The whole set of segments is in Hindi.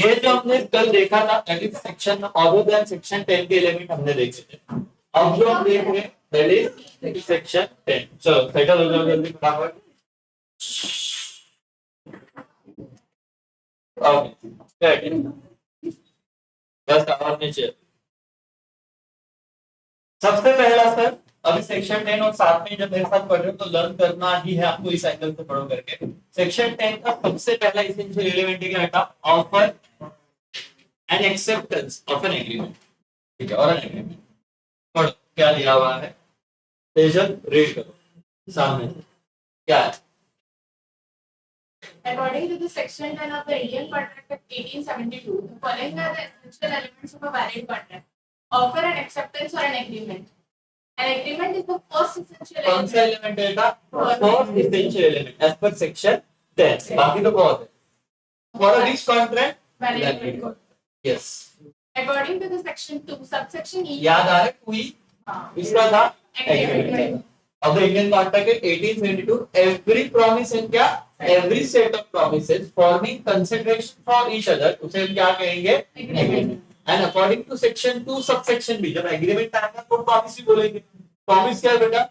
ये जो हमने कल देखा था that is section other than section 10 के एलिमेंट हमने देखे थे। अब जो हम देख रहे हैं दैट इज सेक्शन 10। चलो सेटल हो जाओ जल्दी फटाफट। ओके बस आवाज नीचे। सबसे पहला सर अभी सेक्शन 10 और साथ में जब मेरे साथ पढ़ रहे हो तो लर्न करना ही है आपको इस एंगल से पढ़ो करके। सेक्शन 10 का सबसे पहला एसेंशियल एलिमेंट है क्या बेटा? Offer and acceptance of an agreement. ठीक है, और एन एग्रीमेंट पढ़ो क्या लिया हुआ है। पेजल रीड करो सामने क्या है। According to the section 10 of the Indian Contract Act 1872, the following are the essential elements of a valid contract: offer and acceptance or an agreement. An agreement is the first essential element. कौन सा एलिमेंट है बेटा? फर्स्ट एसेंशियल एलिमेंट एज पर सेक्शन 10। बाकी तो बहुत है। For this contract Valid contract. Yes According to the section 2, subsection E. याद आ रहा है कोई इसका था Agreement. of the Indian Contract Act 1872, every promise and क्या every set of promises forming consideration for each other उसे हम क्या कहेंगे? Agreement. And according to section 2 subsection B जब agreement आएगा तो promise ही बोलेंगे। promise क्या है बेटा?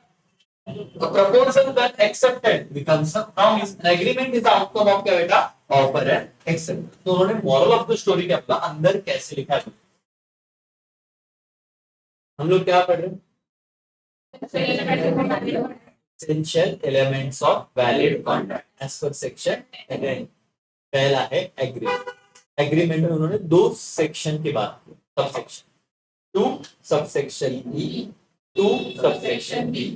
A proposal that accepted becomes a promise. An agreement is the outcome of क्या बेटा? offer and acceptance। तो उन्होंने moral of the story क्या बोला? अंदर कैसे लिखा है? हम लोग क्या पढ़ रहे हैं? Essential elements of valid contract as per section 10। पहला है एग्रीमेंट। एग्रीमेंट में उन्होंने दो सेक्शन की बात की, सबसेक्शन 2 सबसेक्शन ई 2 सबसेक्शन बी।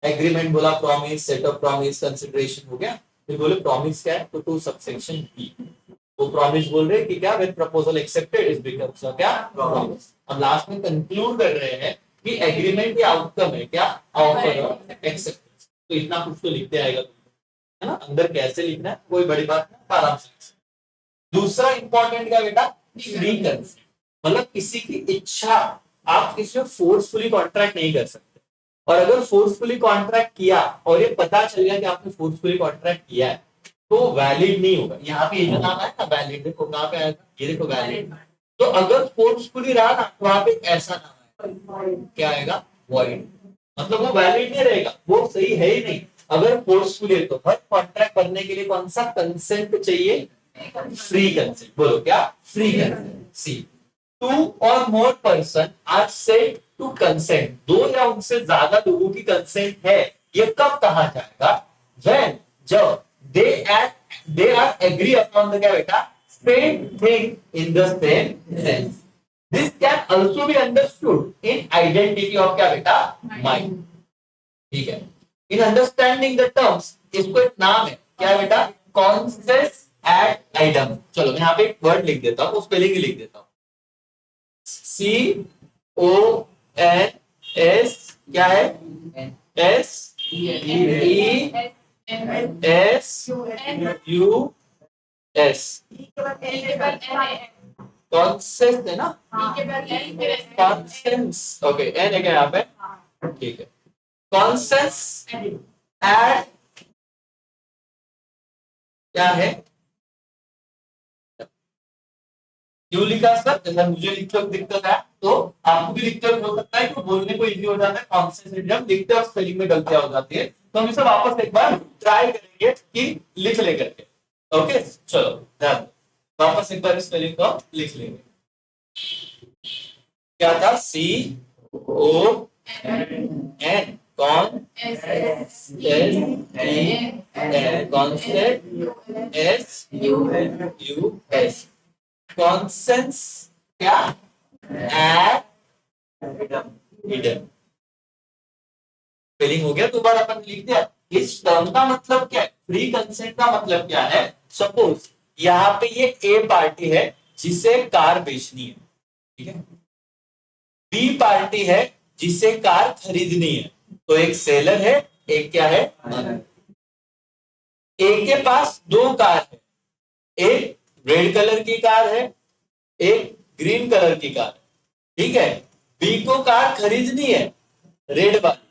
एग्रीमेंट बोला promise, set of promise, consideration हो गया। फिर बोले प्रॉमिस क्या है तो 2 सबसेक्शन बी। वो प्रॉमिस बोल रहे हैं कि क्या with proposal accepted is becomes क्या प्रॉमिस। अब लास्ट में कंक्लूड कर रहे हैं कि एग्रीमेंट का आउटकम है क्या? ऑफर और एक्सेप्टेंस। तो इतना कुछ तो लिखते आएगा है ना। अंदर कैसे लिखना है कोई बड़ी बात नहीं, आराम से। दूसरा इंपॉर्टेंट क्या बेटा? Free consent. मतलब किसी की इच्छा, आप किसी को फोर्सफुली कॉन्ट्रैक्ट नहीं कर सकते। और अगर फोर्सफुली कॉन्ट्रैक्ट किया और ये पता चल गया कि आपने फोर्सफुली कॉन्ट्रैक्ट किया है तो वैलिड नहीं होगा। यहाँ पे ये जो नाम है ना वैलिड, देखो कहाँ पे आया था, ये देखो वैलिड। तो अगर फोर्सफुली रहा ना तो वहां पे ऐसा नाम है क्या आएगा? वॉइड। मतलब वो वैलिड नहीं रहेगा, वो सही है ही नहीं। अगर फोर्सफुली है तो हर कॉन्ट्रैक्ट करने के लिए कौन सा कंसेंट चाहिए? Free consent. बोलो क्या? Free consent. C 2 or more person are said to consent। 2 या उनसे ज्यादा लोगों की कंसेंट है। ये कब कहा जाएगा? When जब they are agree upon the क्या बेटा? Same thing in the same sense। This can also be understood in identity of क्या बेटा? Mind। ठीक है। In understanding the terms इसको एक नाम है क्या बेटा? Conscious ad idem। चलो मैं यहाँ पे एक वर्ड लिख देता हूँ, स्पेलिंग ही लिख देता हूँ। CONS क्या है? SESUS कॉन्सेंस है ना? कॉन्सेंस। ओके एन है क्या यहाँ पे? ठीक है। कॉन्सेंस एड क्या है? क्यों लिखा सर? जैसा मुझे लिखते वक्त दिक्कत है तो आपको भी लिखते वक्त हो सकता है कि बोलने को इजी हो जाता है। कॉन्सेंस जब लिखते वक्त स्पेलिंग में गलतियां हो जाती है तो हम इसे वापस एक बार ट्राई करेंगे कि लिख ले करके। ओके चलो ध्यान वापस एक बार स्पेलिंग को लिख लेंगे। क्या था? CON कॉन्सेंस कॉन्सेंस क्या? हिडन। स्पेलिंग हो गया, दोबारा अपन लिख दिया। इस टर्म का मतलब क्या है? फ्री कंसेंट का मतलब क्या है? सपोज यहाँ पे ये ए पार्टी है जिसे कार बेचनी है, ठीक है। बी पार्टी है जिसे कार खरीदनी है। तो एक सेलर है, एक क्या है? ए के पास 2 कार है, एक रेड कलर की कार है, एक ग्रीन कलर की कार है, ठीक है। बी को कार खरीदनी है रेड वाली।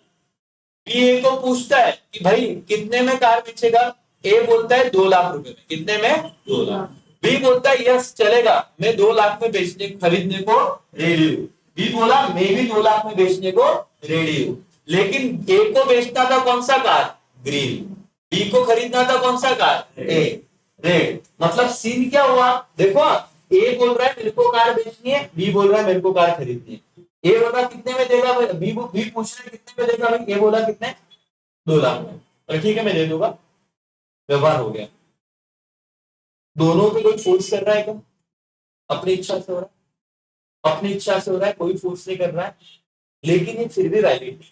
बी ए को पूछता है कि भाई कितने में कार बेचेगा? ए बोलता है 2 लाख रुपए में। कितने में? 2 लाख। बी बोलता है यस चलेगा, मैं 2 लाख में बेचने खरीदने को रेडी हूँ। बी बोला मैं भी 2 लाख में बेचने को रेडी हूँ, लेकिन ए को बेचना था कौन सा कार, ग्रीन, बी को खरीदना था कौन सा कार, ए, रेड। मतलब सीन क्या हुआ, देखो ए बोल रहा है मेरे को कार बेचनी है, बी बोल रहा है मेरे को कार खरीदनी है। ए बोल रहा कितने में देगा, बी पूछ रहा है कितने में देगा, भाई ए बोला कितने, 2 लाख में, और ठीक है मैं दे दूंगा, व्यवहार हो गया। दोनों पे कोई फोर्स कर रहा है क्या, अपनी इच्छा से हो रहा है, अपनी इच्छा से हो रहा है, कोई फोर्स नहीं कर रहा है, लेकिन ये फिर भी वैलिड नहीं।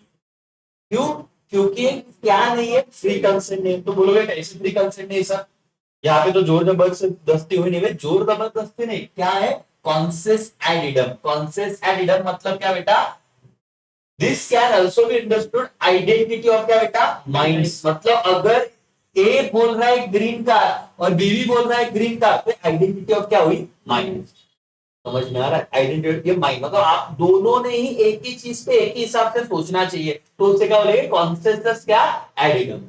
क्यों, क्योंकि क्या नहीं है, फ्री कंसेंट नहीं। तो बोलोगे कैसे फ्री कंसेंट नहीं सर, यहाँ पे तो जोर जबरदस्ती हुई नहीं है, जोर जबरदस्ती नहीं, क्या है, कॉन्सेस एडिडम। कॉन्सेस एडिडम मतलब क्या बेटा, this can also be understood identity of क्या बेटा, माइंड्स। मतलब अगर ए बोल रहा है ग्रीन कार और बी भी बोल रहा है ग्रीन कार, तो आइडेंटिटी ऑफ क्या हुई, माइंड। समझ में आ रहा है, आइडेंटिटी ऑफ माइंड, मतलब आप दोनों ने ही एक ही चीज पे एक ही हिसाब से सोचना चाहिए, तो उससे क्या बोलेंगे, कॉन्सेंसस क्या, एडिडम।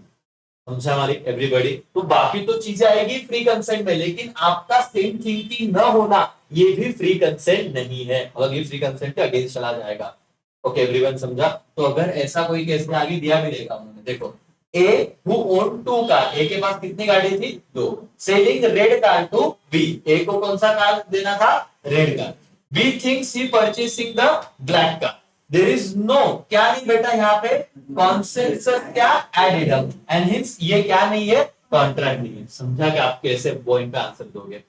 समझा हमारी एवरीबॉडी। तो बाकी तो चीजें आएगी फ्री कंसेंट में, लेकिन आपका सेम थिंकिंग न होना ये भी फ्री कंसेंट नहीं है, मतलब ये फ्री कंसेंट के अगेंस्ट चला जाएगा। ओके एवरीवन समझा। तो अगर ऐसा कोई केस में आगे दिया भी देगा उन्होंने, देखो A who own 2 car, A के पास कितनी गाड़ी थी, 2, selling red car to B, A को कौन सा कार देना था, red car, B thinks he purchasing the black car, there is no, क्या नहीं बेटा यहाँ पे, कॉन्सेंसस क्या, एडिडम, एंड हिंस ये क्या नहीं है, कॉन्ट्रैक्ट नहीं है। समझा कि आप कैसे पॉइंट पे आंसर दोगे,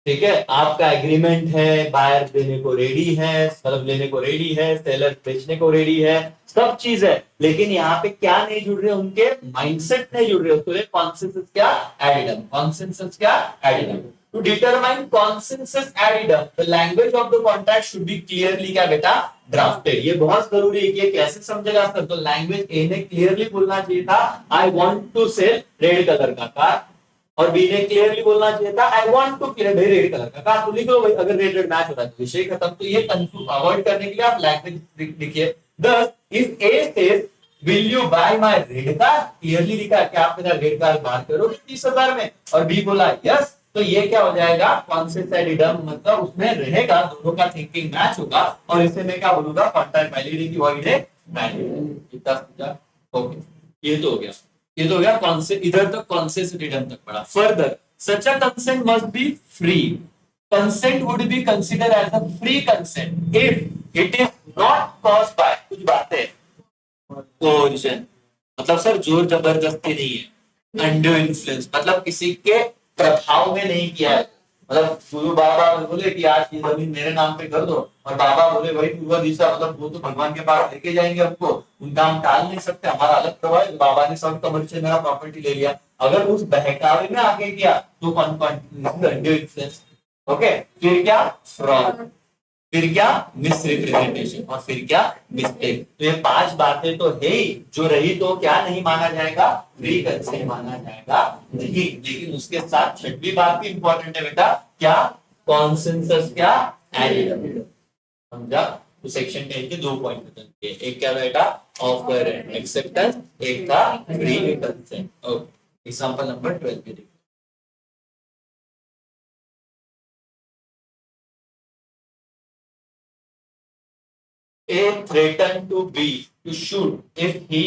ठीक है। आपका एग्रीमेंट है, बायर देने को रेडी है, मतलब लेने को रेडी है, सेलर बेचने को रेडी है, सब चीज है, लेकिन यहाँ पे क्या नहीं जुड़ रहे, उनके माइंडसेट नहीं जुड़ रहे, उसके लिए कॉन्सेंसस क्या, एडिडम, कॉन्सेंसस क्या, ad idem. To determine consensus ad idem the language of the contract should be clearly क्या बेटा, ड्राफ्टेड। ये बहुत जरूरी है कि ये कैसे समझेगा सर, तो लैंग्वेज ए ने क्लियरली बोलना चाहिए था I want to sell red colour का कार, और बी ने क्लियरली बोलना चाहिए था आई वांट टू क्लियर भाई रेड कलर का कार। तो लिख लो भाई, अगर रेड रेड मैच हो रहा है तो विषय खत्म। तो ये कंफ्यूज अवॉइड करने के लिए आप लैंग्वेज लिखिए, दस if A says will you buy my red car, clearly लिखा कि आप मेरा रेड कार बाय करो 30,000 में, और बी बोला यस, तो ये क्या हो जाएगा, कॉन्सेंसस एडिडम, मतलब उसमें रहेगा, दोनों का थिंकिंग मैच होगा, और इसे मैं क्या बोलूंगा, कॉन्ट्रैक्ट वैलिडिटी वॉइड है वैलिड। इतना समझा, ओके ये तो हो गया, ये तो हो गया कॉन्सेंट, इधर तक कॉन्सेंसस एडिडम तक पढ़ा। Further such a consent must be free, consent would be consider as a free consent if it is not caused by, कुछ बातें कोएर्शन, मतलब सर जोर जबरदस्ती नहीं है, अंडर इन्फ्लुएंस, मतलब किसी के प्रभाव में नहीं किया है, मतलब गुरु बाबा बोले कि आज ये जमीन मेरे नाम पे कर दो, और बाबा बोले भाई पूर्व दिशा, मतलब वो तो भगवान के पास लेके जाएंगे हमको, उनका हम टाल नहीं सकते, हमारा अलग प्रभाव है, बाबा ने सब कमर से मेरा प्रॉपर्टी ले लिया, अगर उस बहकावे में आगे किया तो अंडर इन्फ्लुएंस। ओके, फिर क्या, फ्रॉड, फिर क्या, मिस रिप्रेजेंटेशन, और फिर क्या, मिस्टेक। तो ये 5 बातें तो है ही, जो रही तो क्या नहीं माना जाएगा, फ्री कंसेंट माना जाएगा नहीं, लेकिन उसके साथ 6वीं बात भी इंपॉर्टेंट है बेटा, क्या, कॉन्सेंसस क्या, एडिडम। समझा। तो सेक्शन 10 के 2 पॉइंट बदल दिए, एक क्या बेटा, ऑफर एंड एक्सेप्टेंस, एक था free consent. Okay, example number 12 पे देखिए। A threatened to B to shoot if he,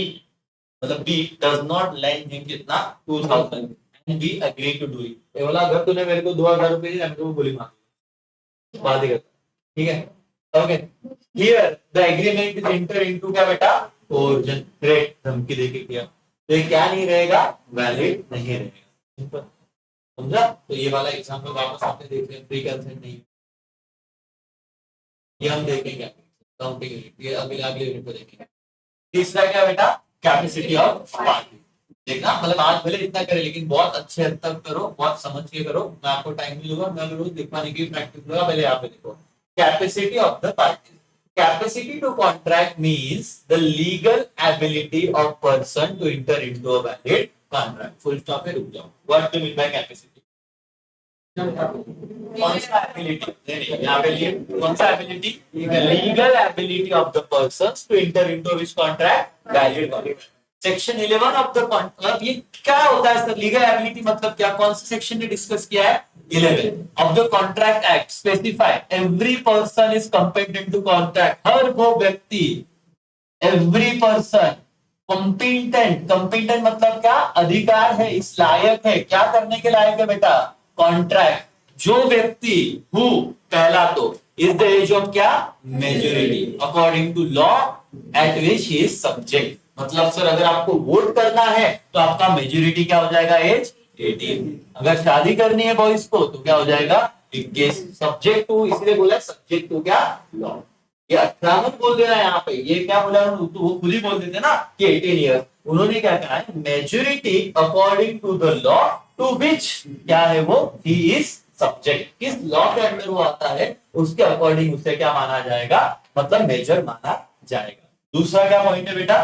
मतलब B does not lend him कितना 2,000 and B agree to do it। ये बोला अगर तूने मेरे को 2,000 रुपए दिए, मैं तेरे को गोली मार, बात ही करता, ठीक है। Okay, here the agreement is enter into क्या बेटा, coercion, threat, धमकी देके किया, तो ये क्या नहीं रहेगा, वैलिड नहीं रहेगा, सिंपल। समझा। तो ये वाला एग्जांपल वापस आपने देख लिया, फ्री कंसेंट नहीं, ये हम देखेंगे काउंटिंग यूनिट, ये अगले यूनिट को देखेंगे। तीसरा क्या बेटा, कैपेसिटी ऑफ पार्टी। देखना, मतलब आज भले इतना करे, लेकिन बहुत अच्छे हद तक करो, बहुत समझ के करो, मैं आपको टाइम भी दूंगा, मैं रोज दिखवाने की प्रैक्टिस करूंगा। पहले यहाँ पे देखो, capacity of the party. Capacity to contract means the legal ability of person to enter into a valid contract. Full stop पे रुक जाओ। What do mean by capacity? कौन सा एबिलिटी, नहीं यहाँ पे लिए कौन सा ability, legal ability of the person to enter into which contract, valid contract. Section 11 of the मतलब ये क्या होता है सर, लीगल एबिलिटी मतलब क्या, कौन से सेक्शन ने डिस्कस किया है, 11 of the contract act specify every person is competent to contract, हर वो व्यक्ति, एवरी पर्सन कॉम्पिटेंट, कॉम्पिटेंट मतलब क्या, अधिकार है, इस लायक है, क्या करने के लायक है बेटा, कॉन्ट्रैक्ट, जो व्यक्ति हु, पहला तो इज द एज ऑफ क्या, majority according to law at which he is subject, मतलब सर अगर आपको वोट करना है तो आपका मेजोरिटी क्या हो जाएगा, एज 18, अगर शादी करनी है बॉयज को तो क्या हो जाएगा 21, सब्जेक्ट टू, इसलिए बोला सब्जेक्ट टू क्या, लॉ, ये 18 मत बोल देना यहाँ पे, ये क्या बोला तो वो खुद ही बोल देते ना कि 18 ईयर, उन्होंने क्या कहा है, majority according to the law to which क्या है वो, ही इज सब्जेक्ट, किस लॉ के अंदर वो आता है उसके अकॉर्डिंग उसे क्या माना जाएगा, मतलब मेजर माना जाएगा। दूसरा क्या पॉइंट है बेटा,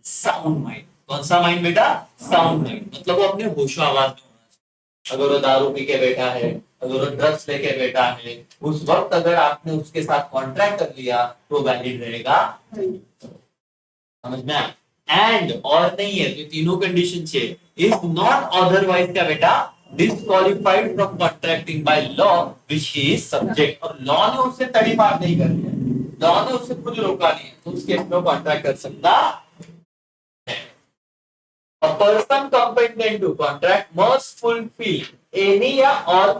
साउंड माइंड, कौन सा माइंड बेटा, साउंड माइंड, मतलब वो अपने होशो आवाज में होना चाहिए, अगर वो दारू पी के बैठा है, अगर वो ड्रग्स लेके बैठा है, उस वक्त अगर आपने उसके साथ कॉन्ट्रैक्ट कर लिया तो वैलिड रहेगा, समझ में आया, एंड और नहीं है तो तीनों कंडीशन चाहिए, इज नॉट अदरवाइज क्या बेटा, disqualified from contracting by law which he is subject, और लॉ ने उससे तड़ी मार नहीं करनी है, लॉ ने उससे खुद रोका नहीं है, तो उस केस में कॉन्ट्रैक्ट कर सकता है। A person competent to contract must fulfill any या all,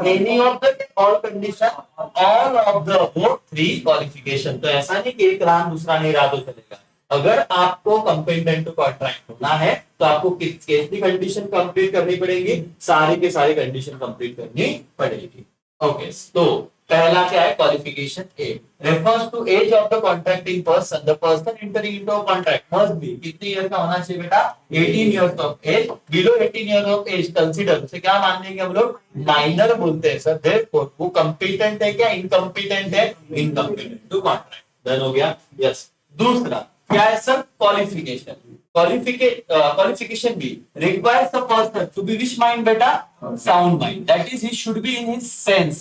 any of the all condition, all of the above three qualification, तो ऐसा नहीं कि एक रहा दूसरा नहीं रहा तो चलेगा, अगर आपको कंपेटेंट टू कॉन्ट्रैक्ट होना है तो आपको कितनी कंडीशन कंप्लीट करनी पड़ेगी, सारे के सारे कंडीशन कंप्लीट करनी पड़ेगी। ओके, तो पहला क्या है, qualification A refers to age of the contracting person, the person entering into a contract must be, कितनी ईयर का होना चाहिए बेटा, 18 years of age, below 18 years of age consider, उसे क्या मान लेंगे हम लोग, माइनर बोलते हैं सर, देयरफॉर वो कंपिटेंट है क्या, इनकम्पिटेंट है, इनकम्पिटेंट टू कॉन्ट्रैक्ट, डन हो गया, यस। दूसरा क्या है sir, qualification, qualification B requires the person to be which mind beta, sound mind, that is he should be in his sense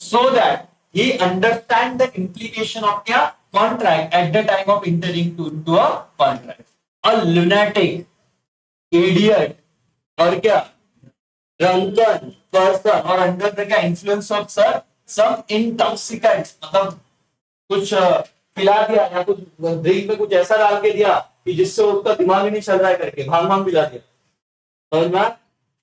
so that he understand the implication of क्या, contract at the time of entering into a contract, a lunatic, idiot और क्या, drunken person और under the क्या influence of sir some intoxicant, मतलब कुछ पिला दिया या कुछ ड्रिंक में कुछ ऐसा डाल के दिया कि जिससे उसका दिमाग ही नहीं चल रहा है करके भांग भांग पिला दिया, समझ में,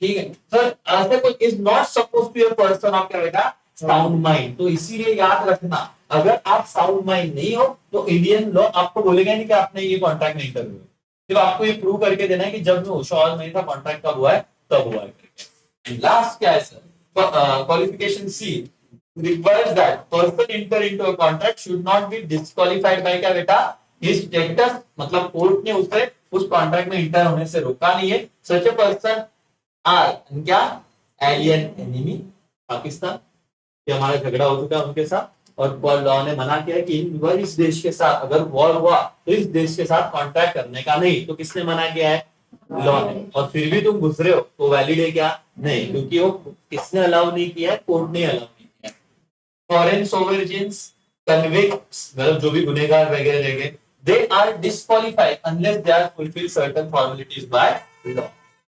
ठीक है सर, ऐसे कोई is not suppose to be a person of क्या बेटा, साउंड माइंड, तो इसीलिए याद रखना अगर आप साउंड माइंड नहीं हो तो इंडियन लॉ आपको बोलेगा नहीं कि आपने ये कॉन्ट्रैक्ट नहीं कर, सिर्फ आपको ये प्रूव करके देना है कि जब मैं होशो नहीं था कॉन्ट्रैक्ट कब हुआ है, तब हुआ है। लास्ट क्या है sir, qualification C requires that person enter into a contract should not be disqualified by क्या बेटा, his status, मतलब कोर्ट ने उसे उस कॉन्ट्रैक्ट में इंटर होने से रोका नहीं है, such a person are क्या, alien enemy, पाकिस्तान, ये हमारा झगड़ा हो चुका है उनके साथ, और लॉ ने मना किया कि वह इस देश के साथ अगर वॉर हुआ तो इस देश के साथ कॉन्ट्रैक्ट करने का नहीं, तो किसने मना किया है, लॉ ने, और फिर भी तुम गुजरे हो तो वैलिड है क्या, नहीं, क्योंकि वो किसने अलाउ नहीं किया है, कोर्ट ने अलाउ, फॉरेन सोवरेजिन्स, कन्विक्ट्स, मतलब जो भी गुनहगार वगैरह रहेंगे, they are disqualified unless they are fulfill certain formalities by law.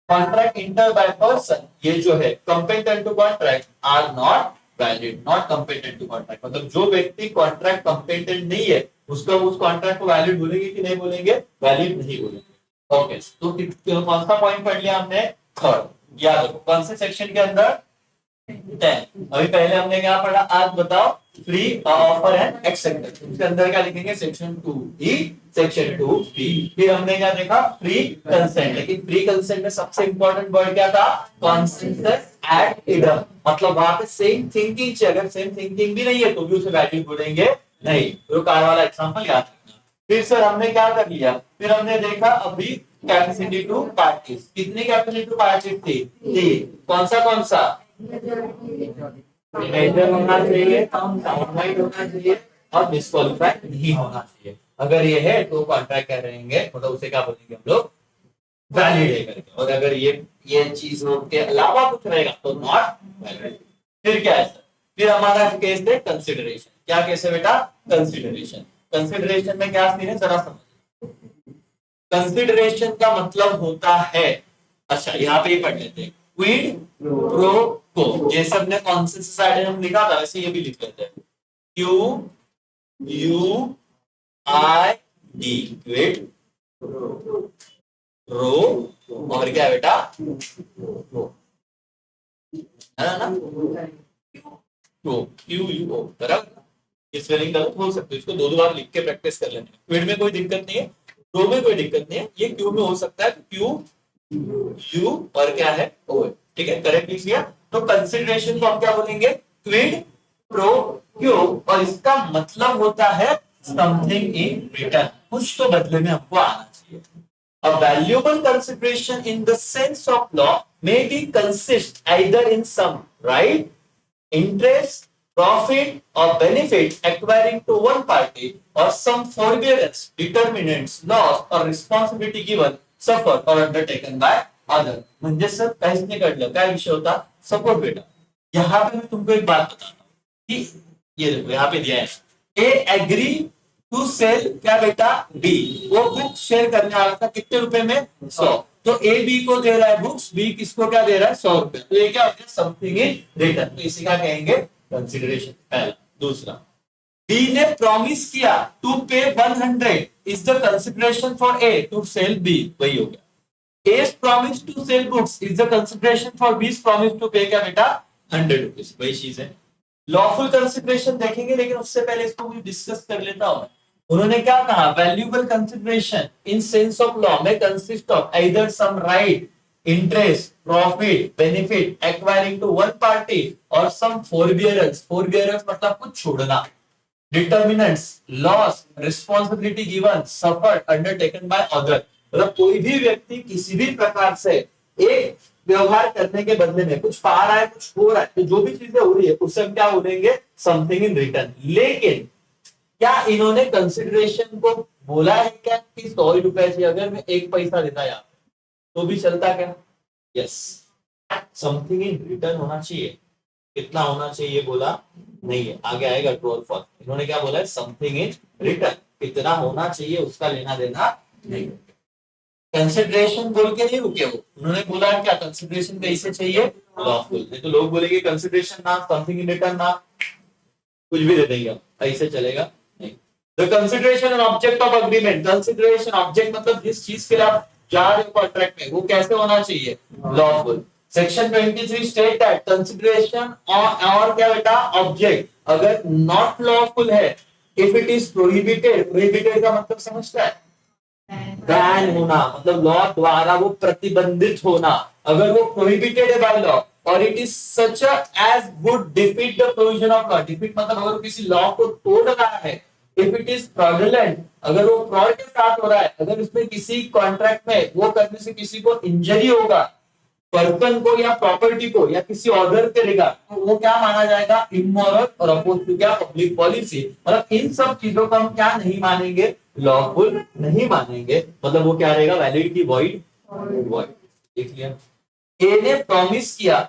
Contract entered by person, ये जो है competent to contract are not valid, not competent to contract, मतलब जो व्यक्ति कॉन्ट्रैक्ट competent नहीं है उसका उस कॉन्ट्रैक्ट को वैलिड बोलेंगे कि नहीं बोलेंगे, वैलिड नहीं बोलेंगे। ओके, तो कौन सा पॉइंट पढ़ लिया हमने, थर्ड, याद रखो कौन से सेक्शन के अंदर, 10, अभी पहले हमने क्या पढ़ा, आज बताओ, फ्री ऑफर एंड एक्सेप्टेंस, उसके अंदर क्या लिखेंगे, सेक्शन 2E, सेक्शन 2B, फिर हमने क्या देखा, फ्री कंसेंट, लेकिन फ्री कंसेंट में सबसे इंपॉर्टेंट वर्ड क्या था, कंसेंसस एट इडम, मतलब वहां पे सेम थिंकिंग चाहिए, अगर सेम थिंकिंग भी नहीं है तो भी उसे वैलिड बोलेंगे नहीं, तो कार वाला एग्जांपल याद रखना। फिर सर हमने क्या कर लिया, फिर हमने देखा अभी कैपेसिटी टू पार्टीज, कितनी कैपेसिटी टू पार्टीज थी, कौन सा मेजर होना चाहिए, साउंड होना चाहिए और डिस्क्वालीफाई नहीं होना चाहिए, अगर ये है तो कॉन्ट्रैक्ट कर रहेंगे, मतलब उसे क्या बोलेंगे हम लोग, वैलिड है करके, और अगर ये चीजों के अलावा कुछ रहेगा तो नॉट वैलिड। फिर क्या है सर, फिर हमारा केस है कंसिडरेशन, क्या केस है बेटा, कंसिडरेशन, कंसिडरेशन में क्या सीन है जरा समझ, कंसिडरेशन का मतलब होता है, अच्छा यहाँ पे ही पढ़ लेते हैं, क्विड प्रो को, जैसे हमने कॉन्सेंसस आइडिया हम लिखा था वैसे ये भी लिख लेते हैं, Q U I D, quid रो, और क्या बेटा, है ना, क्यू यू ओ, बराबर। स्पेलिंग गलत हो सकती है, इसको दो दो बार लिख के प्रैक्टिस कर लेना। क्विड में कोई दिक्कत नहीं है, रो में कोई दिक्कत नहीं है, ये क्यू में हो सकता है, क्यू यू और क्या है ओ, ठीक है, करेक्ट लिख लिया। तो कंसिडरेशन को हम क्या बोलेंगे, क्विड प्रो क्यो, और इसका मतलब होता है समथिंग इन रिटर्न, कुछ तो बदले में हमको आना चाहिए। A valuable consideration in the sense of law may be consist either in some right, interest, profit, or benefit acquiring to one party, or some forbearance, determinants, loss, or responsibility given, suffered, or undertaken by other. म्हणजे सर काहीच नाही कळलं काय विषय होता, सपोर्ट बेटा। यहाँ पे मैं तुमको एक बात बताता हूँ कि ये देखो यहाँ पे दिया है, ए एग्री टू सेल क्या बेटा बी, वो बुक शेयर करने वाला था कितने रुपए में, 100, तो ए बी को दे रहा है बुक्स, बी किसको क्या दे रहा है, 100 रुपए, तो ये क्या हो गया, समथिंग इन रिटर्न, तो इसी का कहेंगे कंसिडरेशन, पहला। दूसरा, बी ने प्रॉमिस किया to pay 100 is the consideration for A to sell B, वही हो गया। A's promise to sell books is the consideration for B's promise to pay क्या बेटा 100 रुपीज, वही चीज है। लॉफुल कंसिडरेशन देखेंगे, लेकिन उससे पहले इसको भी डिस्कस कर लेता हूं। उन्होंने क्या कहा, valuable consideration in sense of law में consist of either some right, interest, profit, benefit acquiring to one party, और सम फोरबियरेंस, फोरबियरेंस मतलब कुछ छोड़ना, determinants, loss, responsibility given, suffered, undertaken by other, मतलब कोई भी व्यक्ति किसी भी प्रकार से एक व्यवहार करने के बदले में कुछ पा रहा है, कुछ हो रहा है, तो जो भी चीजें हो रही है उससे हम क्या बोलेंगे, समथिंग इन रिटर्न। लेकिन क्या इन्होंने कंसिडरेशन को बोला है क्या कि 100 रुपए से अगर मैं 1 पैसा देता यहाँ तो भी चलता क्या, यस, समथिंग इन रिटर्न होना चाहिए। कितना होना चाहिए बोला नहीं है, आगे आएगा ट्रू और फॉल्स। इन्होंने क्या बोला है, समथिंग इन रिटर्न, कितना होना चाहिए उसका लेना देना नहीं। कंसिडरेशन बोल के नहीं रुके वो, उन्होंने बोला क्या, कंसिडरेशन कैसे चाहिए, लॉफुल। नहीं तो लोग बोलेंगे कंसिडरेशन ना, समथिंग इन रिटर्न ना, कुछ भी दे देंगे, ऐसे चलेगा नहीं। The consideration and object of agreement, consideration object मतलब जिस चीज के लिए आप जा रहे हो कॉन्ट्रैक्ट में, वो कैसे होना चाहिए, lawful. Section 23 state that consideration और क्या बेटा ऑब्जेक्ट अगर नॉट लॉफुल है, if it is prohibited, prohibited का मतलब समझता है, बैन होना, मतलब लॉ द्वारा वो प्रतिबंधित होना, अगर वो प्रोहिबिटेड है बाय लॉ, और it is such as would defeat the provision of law, defeat मतलब अगर किसी लॉ को तोड़ रहा है, इफ इट इज फ्रॉडुलेंट, अगर वो फ्रॉड के साथ हो रहा है, अगर उसमें किसी कॉन्ट्रैक्ट में वो करने से किसी को इंजरी होगा, पर्सन को या प्रॉपर्टी को या किसी ऑर्डर के रिगार्ड, तो वो क्या माना जाएगा, इमोरल और अपोज टू क्या, पब्लिक पॉलिसी। मतलब इन सब चीजों को हम क्या नहीं मानेंगे, लॉफुल नहीं मानेंगे, मतलब वो क्या रहेगा, वैलिड की वॉइड, वॉइड। देख लिया, ए ने प्रॉमिस किया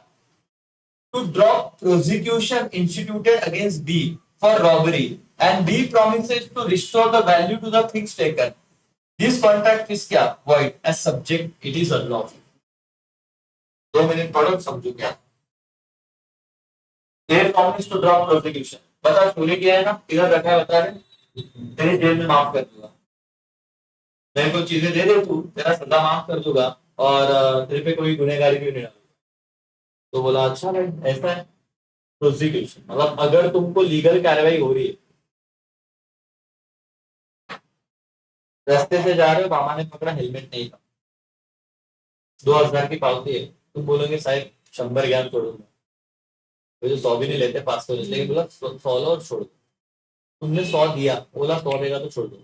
to drop prosecution instituted against B for robbery and B promises to restore the value to the things taken, this contract is क्या, void as subject, it is unlawful. 2 minute पढ़ो समझो क्या, they promise to drop prosecution, बता चोरी किया है ना, इधर रखा है, बता रहे तेरी जेल में माफ कर दूंगा, मैं कोई चीजें दे दे तू, तेरा सजा माफ कर दूंगा, और तेरे पे कोई गुनहगारी भी नहीं डालूंगा। तो बोला अच्छा भाई ऐसा है, प्रोसिक्यूशन मतलब अगर तुमको लीगल कार्रवाई हो रही है, रास्ते से जा रहे हो, मामा ने पकड़ा हेलमेट नहीं था, 2000 की पावती है, तुम बोलोगे साहब 100 ज्ञान छोड़ूंगा, तो 100 भी नहीं लेते, 500 लेते, लेकिन बोला 100 लो और छोड़ दो, तुमने 100 दिया, बोला 100 देगा तो छोड़ दो,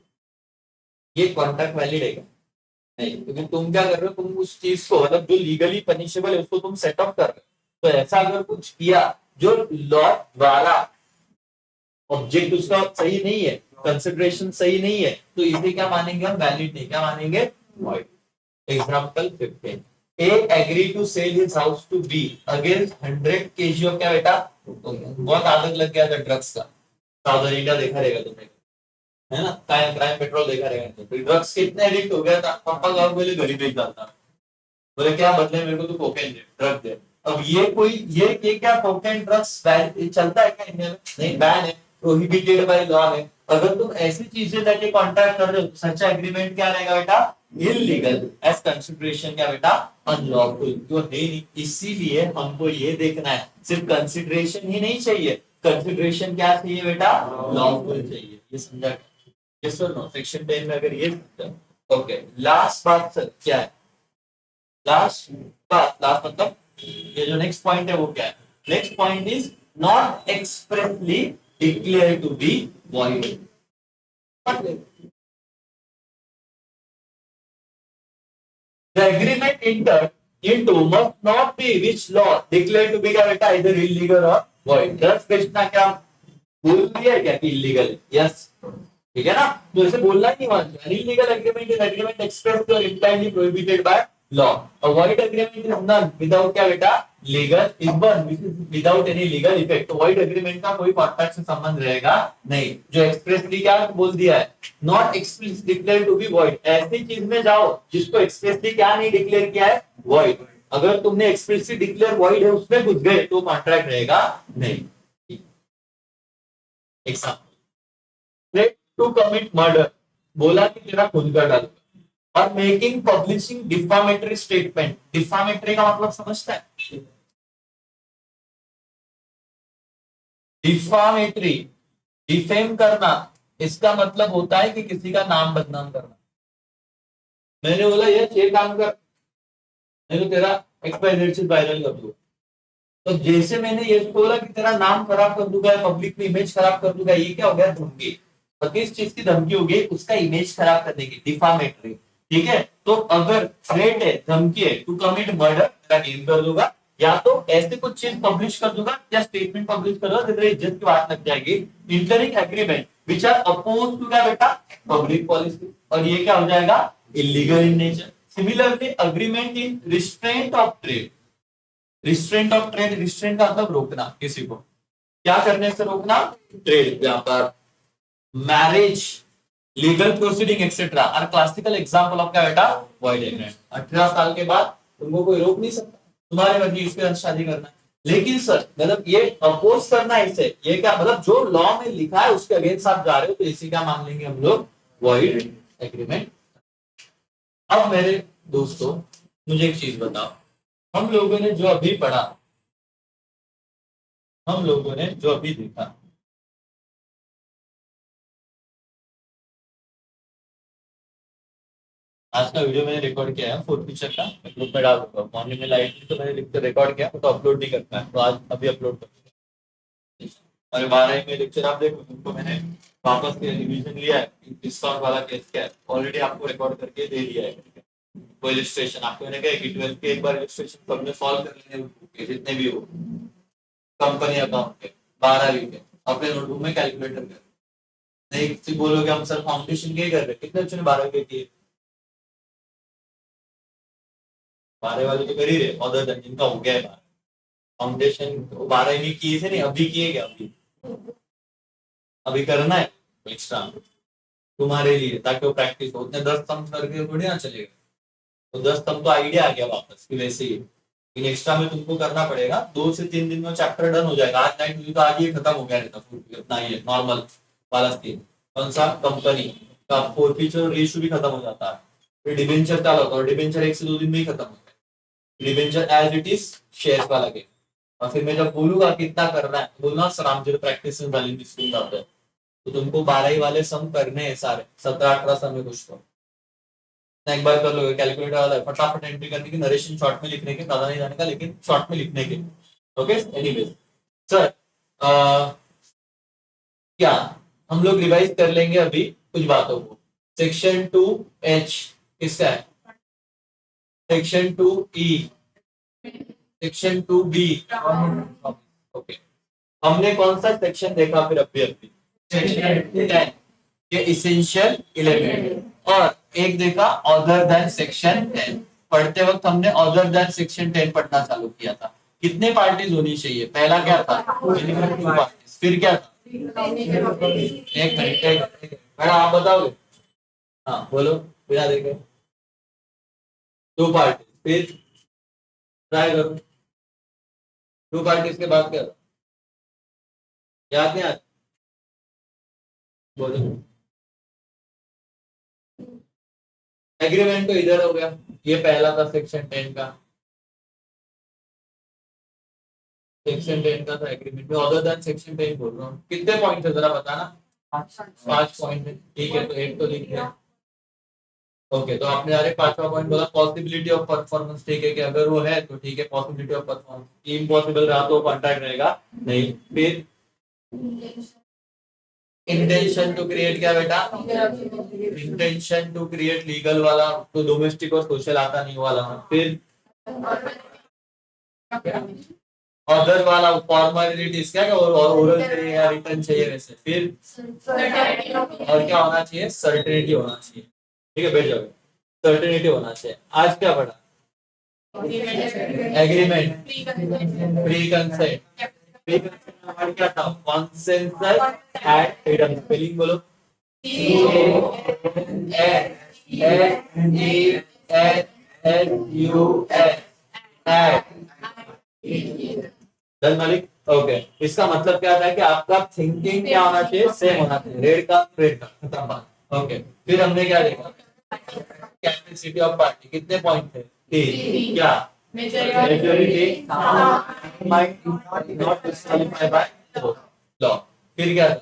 ये कॉन्ट्रैक्ट वैलिड है क्या, नहीं, क्योंकि तुम क्या कर रहे हो, तुम उस चीज को मतलब जो लीगली पनिशेबल है उसको तुम सेट अप कर रहे हो। तो ऐसा अगर कुछ किया जो लॉ द्वारा ऑब्जेक्ट उसका सही नहीं है, कंसिडरेशन सही नहीं है, तो इसे क्या मानेंगे हम, वैलिड नहीं, क्या मानेंगे, void. Example 15, A agree to sell his house to be against 100 kg of क्या बेटा, बहुत आदत लग गया था ड्रग्स का, साउथ इंडिया देखा रहेगा तुमने, है ना, क्राइम पेट्रोल देखा रहेगा, तो ड्रग्स के इतने एडिक्ट हो गया था, पापा गाँव बोले घर ही भेज डालता, बोले क्या बदले मेरे को तो कोकेन दे, ड्रग दे। अब ये क्या कोकेन ड्रग्स बैन चलता है क्या इंडिया में? नहीं, बैन है, प्रोहिबिटेड बाय लॉ है। अगर तुम ऐसी चीजें लेके कॉन्ट्रैक्ट कर रहे हो, सच एग्रीमेंट क्या रहेगा बेटा? इलीगल। एज कंसिडरेशन क्या बेटा? अनलॉफुल। तो है नहीं, इसीलिए हमको ये देखना है, सिर्फ कंसिडरेशन ही नहीं चाहिए, कंसिडरेशन क्या चाहिए बेटा? लॉफुल चाहिए। ये समझा? यस और नो? सेक्शन 10 में अगर ये ओके, लास्ट बात सर क्या है? लास्ट मतलब ये जो नेक्स्ट पॉइंट है वो क्या है? Next point is not expressly declare to be void. The agreement entered into must not be which law declared to be क्या बेटा? either illegal or void। दस बेचना क्या बोल दिया क्या कि इलीगल? यस, ठीक है ना? तो ऐसे बोलना ही नहीं मानते। Illegal agreement is agreement expressed और इम्प्लाइडली प्रोहिबिटेड बाय लॉ। और void agreement is none without क्या बेटा? Legal is one without any legal effect. तो void agreement का कोई कॉन्ट्रैक्ट से संबंध रहेगा नहीं। जो एक्सप्रेसली क्या बोल दिया है? Not explicitly declare to be void। ऐसी चीज में जाओ जिसको एक्सप्रेसली क्या नहीं डिक्लेयर किया है? void। अगर तुमने एक्सप्लिसिटली डिक्लेयर void है उसमें घुस गए तो कॉन्ट्रैक्ट रहेगा नहीं। एग्जाम्पल, टू कमिट मर्डर, बोला कि तेरा खून कर डालूंगा। और making publishing defamatory statement. Defamatory का मतलब समझता है? डिफामेटरी, डिफेम करना, इसका मतलब होता है कि किसी का नाम बदनाम करना। मैंने बोला ये काम कर, नहीं तो तेरा एक्सपायरी से वायरल कर दूंगा। तो जैसे मैंने ये बोला कि तेरा नाम खराब कर दूंगा, पब्लिक में इमेज खराब कर दूंगा, ये क्या हो गया? धमकी। तो किस चीज की धमकी होगी? उसका इमेज खराब करने की, डिफामेटरी। ठीक है, तो अगर थ्रेट है, धमकी है, टू कमिट मर्डर, तेरा गेम कर दूंगा, या तो ऐसे कुछ चीज पब्लिश कर दूंगा या स्टेटमेंट पब्लिश कर दूंगा, तेरी इज्जत की बात लग जाएगी। Entering agreement which are oppose to क्या बेटा? Public policy. और ये क्या हो जाएगा? Illegal in nature. Similarly agreement in restraint of trade. Restraint of trade, restraint का मतलब रोकना, किसी को क्या करने से रोकना? ट्रेड, व्यापार, marriage, legal proceeding etcetera are classical example of क्या बेटा? Void agreement. 18 साल के बाद तुमको कोई रोक नहीं सकता, तुम्हारे मर्जी इसके अंदर शादी करना है। लेकिन सर मतलब ये अपोज करना है इसे, ये क्या मतलब? जो लॉ में लिखा है उसके अगेंस्ट आप जा रहे हो, तो इसी का मान लेंगे हम लोग वॉइड एग्रीमेंट। अब मेरे दोस्तों मुझे एक चीज बताओ, हम लोगों ने जो अभी पढ़ा, हम लोगों ने जो अभी देखा, आज का वीडियो मैंने रिकॉर्ड किया है फोर्थ पिक्चर का, ग्रुप में डाल दूंगा। मॉर्निंग में लाइट थी तो मैंने लिख कर रिकॉर्ड किया, तो अपलोड नहीं करता है, तो आज अभी अपलोड कर। और 12 में लेक्चर आप देखो, तुमको मैंने वापस रिवीजन लिया है, डिस्काउंट वाला केस क्या है, ऑलरेडी आपको रिकॉर्ड करके दे दिया है। वो इलिस्ट्रेशन आपको मैंने कहा कि 12 के एक बार इलिस्ट्रेशन सबने सॉल्व कर लेंगे, जितने भी हो कंपनी अकाउंट के, 12वीं के अपने नोटबुक में कैलकुलेटर कर। नहीं किसी बोलोगे हम सर फाउंडेशन के कर रहे, कितने बच्चों ने 12वीं के किए? 12 वाले तो कर ही रहे, अदर देन जिनका हो गया है 12 फाउंडेशन, 12वीं किए थे नहीं, अभी किए क्या? अभी करना है एक्स्ट्रा तुम्हारे लिए, ताकि वो प्रैक्टिस हो। उतने 10 सम करके थोड़ी ना चलेगा, तो 10 सम तो आइडिया आ गया वापस कि वैसे ही, लेकिन एक्स्ट्रा में तुमको करना पड़ेगा। 2 से 3 दिन में चैप्टर डन हो जाएगा। आज नाइट हुई तो आज ये खत्म हो गया रहता, इतना ही है नॉर्मल वाला स्कीम। कौन सा? कंपनी का फोरफीचर रेशियो भी खत्म हो जाता है, फिर डिबेंचर चालू होता है, और डिबेंचर 1 से 2 दिन में ही खत्म होता है। Debenture as it is share वाला गेम। और फिर मैं जब बोलूंगा कितना करना है, बोलना सर आम जो प्रैक्टिस वाली स्कूल जाते हैं, तो तुमको 12 वाले सम करने हैं सारे, 17-18 सम में कुछ तो एक बार कर लोगे। कैलकुलेटर वाला है, फटाफट एंट्री करने की, नरेशन शॉर्ट में लिखने के, ज्यादा नहीं जाने का, लेकिन शॉर्ट में लिखने के। ओके एनीवेज सर, क्या हम लोग रिवाइज कर लेंगे अभी कुछ बातों को। सेक्शन 2H किसका है? Section 2E, section 2B। Okay, हमने कौन सा सेक्शन देखा फिर अभी? सेक्शन 10 ये इसेंशियल एलिमेंट, और एक देखा अदर देन सेक्शन 10। पढ़ते वक्त हमने अदर देन सेक्शन 10 पढ़ना चालू किया था। कितने पार्टीज होनी चाहिए? पहला क्या था? फिर क्या था? एक मिनट मैडम आप बताओगे? हाँ बोलो बिना देखे। टू पार्टी, फिर ट्राई करो। टू पार्टीज के बाद क्या? याद नहीं आता? बोलो। एग्रीमेंट तो इधर हो गया, ये पहला था सेक्शन 10 का। सेक्शन 10 का था एग्रीमेंट में, अदर देन सेक्शन 10 बोल रहा हूँ। कितने पॉइंट है जरा बताना? 5 पॉइंट है, ठीक है, तो एक तो लिख दिया। ओके, तो आपने अरे पांचवा पॉइंट बोला पॉसिबिलिटी ऑफ परफॉर्मेंस, ठीक है कि अगर वो है तो ठीक है, पॉसिबिलिटी ऑफ परफॉर्मेंस। इम्पॉसिबल रहा तो कॉन्ट्रैक्ट रहेगा नहीं। फिर इंटेंशन टू क्रिएट, क्या बेटा? इंटेंशन टू क्रिएट लीगल वाला तो डोमेस्टिक और सोशल आता नहीं वाला। फिर अदर वाला फॉर्मेलिटीज, क्या और ओरल चाहिए या रिटर्न चाहिए वैसे। फिर और क्या होना चाहिए? सर्टेनिटी होना चाहिए। ठीक है, बैठ जाओ। सर्टेनिटी होना चाहिए। आज क्या पढ़ा? Agreement, pre consent. Pre consent का वर्ड क्या था? Consensus and freedom. स्पेलिंग बोलो। डन मालिक? ओके, इसका मतलब क्या था कि आपका थिंकिंग क्या होना चाहिए? सेम होना चाहिए। रेड का रेड का, खत्म बात। ओके, फिर हमने क्या देखा? कैपेसिटी ऑफ पार्टी, कितने पॉइंट थे? 3। क्या? Majority might not disqualify by law. फिर क्या था?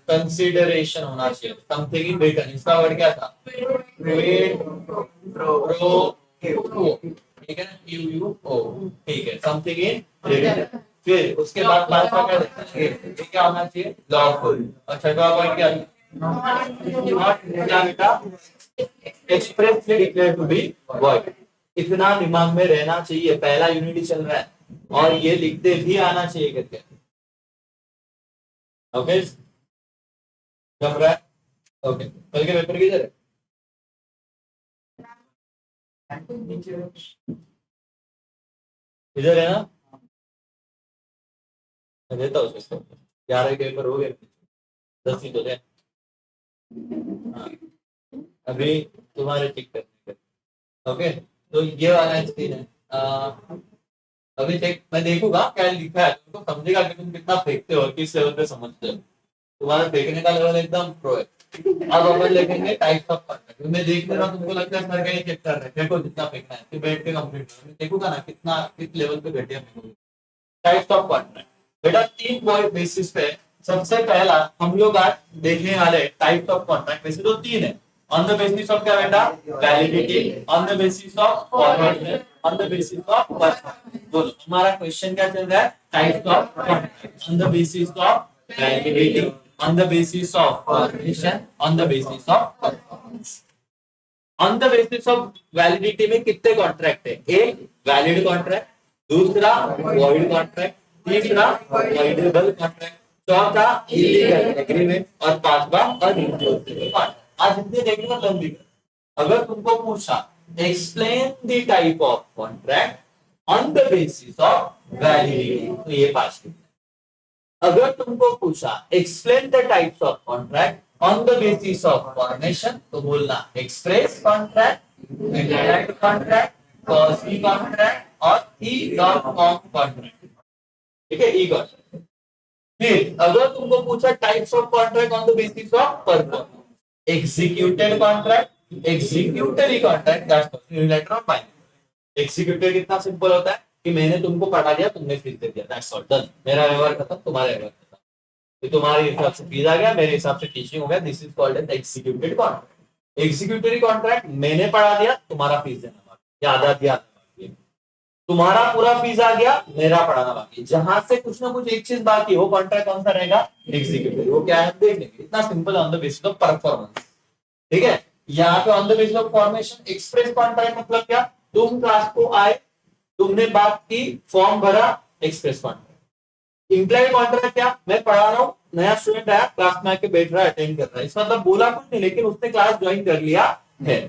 कंसिडरेशन होना चाहिए, समथिंग इन रिटर्न। इसका वर्ड क्या था? क्विड प्रो क्यो, ठीक है ना? QUO, ठीक है, समथिंग इन रिटर्न। फिर उसके बाद पांचवा क्या देखा? ये क्या होना चाहिए? लॉफुल। और छठवा पॉइंट क्या था? नॉट, क्या बेटा? Expressly declare to be void. इतना दिमाग में रहना चाहिए, पहला यूनिट चल रहा है और ये लिखते भी आना चाहिए करके। ओके, जम रहा है? ओके, कल के पेपर किधर है? इधर है ना? मैं देता हूँ उसको। 11 के पेपर हो गए, 10 ही तो थे। हाँ, अभी तुम्हारे टिक करने के। ओके, तो ये वाला स्क्रीन है। अभी चेक मैं देखूंगा क्या लिखा है, तुमको समझेगा कि तुम कितना फेंकते हो, किस लेवल पे समझते हो। तुम्हारा फेंकने का लेवल एकदम प्रो है। अब अपन लिखेंगे टाइप्स ऑफ कॉन्ट्रैक्ट। मैं देख ले रहा हूँ, तुमको लगता है सर कहीं चेक कर रहे हैं, फेंको जितना फेंकना है, फिर बैठ के कंप्लीट करो। मैं देखूंगा ना कितना किस लेवल पे बैठे हैं। टाइप्स ऑफ कॉन्ट्रैक्ट बेटा 3 पॉइंट बेसिस पे। सबसे पहला हम लोग आज देखने वाले टाइप्स ऑफ कॉन्ट्रैक्ट, वैसे तो 3 है। ऑन द बेसिस ऑफ क्या बेटा? Validity, on the basis of format, on the basis of performance. बोलो हमारा क्वेश्चन क्या चल रहा है? Types of contract on the basis of validity, on the basis of formation, on the basis of performance. On the basis of validity में कितने कॉन्ट्रैक्ट है? एक वैलिड कॉन्ट्रैक्ट, दूसरा वॉइड कॉन्ट्रैक्ट, तीसरा वॉइडेबल कॉन्ट्रैक्ट, चौथा इलीगल एग्रीमेंट और पांचवा अनइंफोर्सेबल कॉन्ट्रैक्ट। आज इतने देखेंगे लंबी। अगर तुमको पूछा explain the type of contract on the basis of validity, तो ये 5। अगर तुमको पूछा explain the types of contract on the basis of formation, तो बोलना express contract, indirect contract, quasi contract और ई डॉट फॉर्म कॉन्ट्रैक्ट। ठीक है, ई कॉन्ट्रैक्ट। फिर अगर तुमको पूछा types of contract on the basis of performance, executed contract, executory contract, that's unilateral और बाइनरी। एग्जीक्यूटेड कितना सिंपल होता है कि मैंने तुमको पढ़ा दिया, तुमने फीस दे दिया, दैट्स ऑल, डन। मेरा व्यवहार खत्म, तुम्हारा व्यवहार खत्म। तो तुम्हारे हिसाब से फीस आ गया, मेरे हिसाब से टीचिंग हो गया। This is called as executed contract. Executory contract मैंने पढ़ा दिया, तुम्हारा फीस देना बाकी, आधा दिया बाकी है। तुम्हारा पूरा फीस आ गया, मेरा पढ़ाना बाकी। जहां से कुछ ना कुछ एक चीज बाकी, वो कॉन्ट्रैक्ट कौन सा रहेगा? एग्जीक्यूटिव। वो क्या है देख लेंगे। इतना simple on the basis of performance. ठीक है, यहाँ पे on the basis of formation. Express contract मतलब क्या? तुम क्लास को आए, तुमने बात की, फॉर्म भरा, एक्सप्रेस कॉन्ट्रैक्ट। इम्प्लॉय कॉन्ट्रैक्ट क्या? मैं पढ़ा रहा हूँ, नया स्टूडेंट आया, क्लास में आके बैठ रहा है, अटेंड कर रहा है। इसका मतलब बोला कुछ नहीं, लेकिन उसने क्लास ज्वाइन कर लिया है।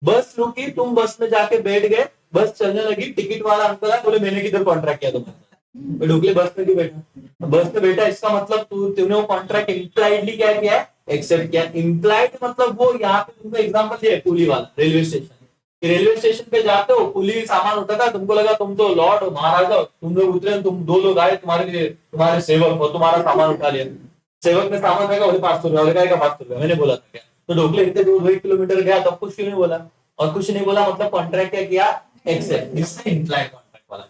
बस रुकी, तुम बस में जाके बैठ गए, बस चलने लगी, टिकट वाला अंकल है, बोले मैंने किधर कॉन्ट्रैक्ट किया तुम्हारे? तो ढोकले बस में क्यों बैठा? बस में बैठा इसका मतलब तूने वो कॉन्ट्रैक्ट इम्प्लाइडली क्या किया है, एक्सेप्ट किया। इम्प्लाइड मतलब वो यहाँ पे तुमको एग्जाम्पल दिया है कुली वाला, रेलवे स्टेशन। रेलवे स्टेशन पे जाते हो, कुली सामान उठाता, तुमको लगा तुम तो लॉर्ड हो, महाराज हो, तुम लोग उतरे, तुम दो लोग आए तुम्हारे लिए, तुम्हारे सेवक हो, तुम्हारा सामान उठा लिया। सेवक ने सामान फेंका, बोले 500 रुपया, बोले 500 रुपया, मैंने बोला था क्या? तो ढोकले इतने दूर 1 किलोमीटर गया तब कुछ क्यों नहीं बोला? और कुछ नहीं बोला मतलब कॉन्ट्रैक्ट क्या किया, एक्सेप्ट। इससे इम्प्लाइड कॉन्ट्रैक्ट वाला।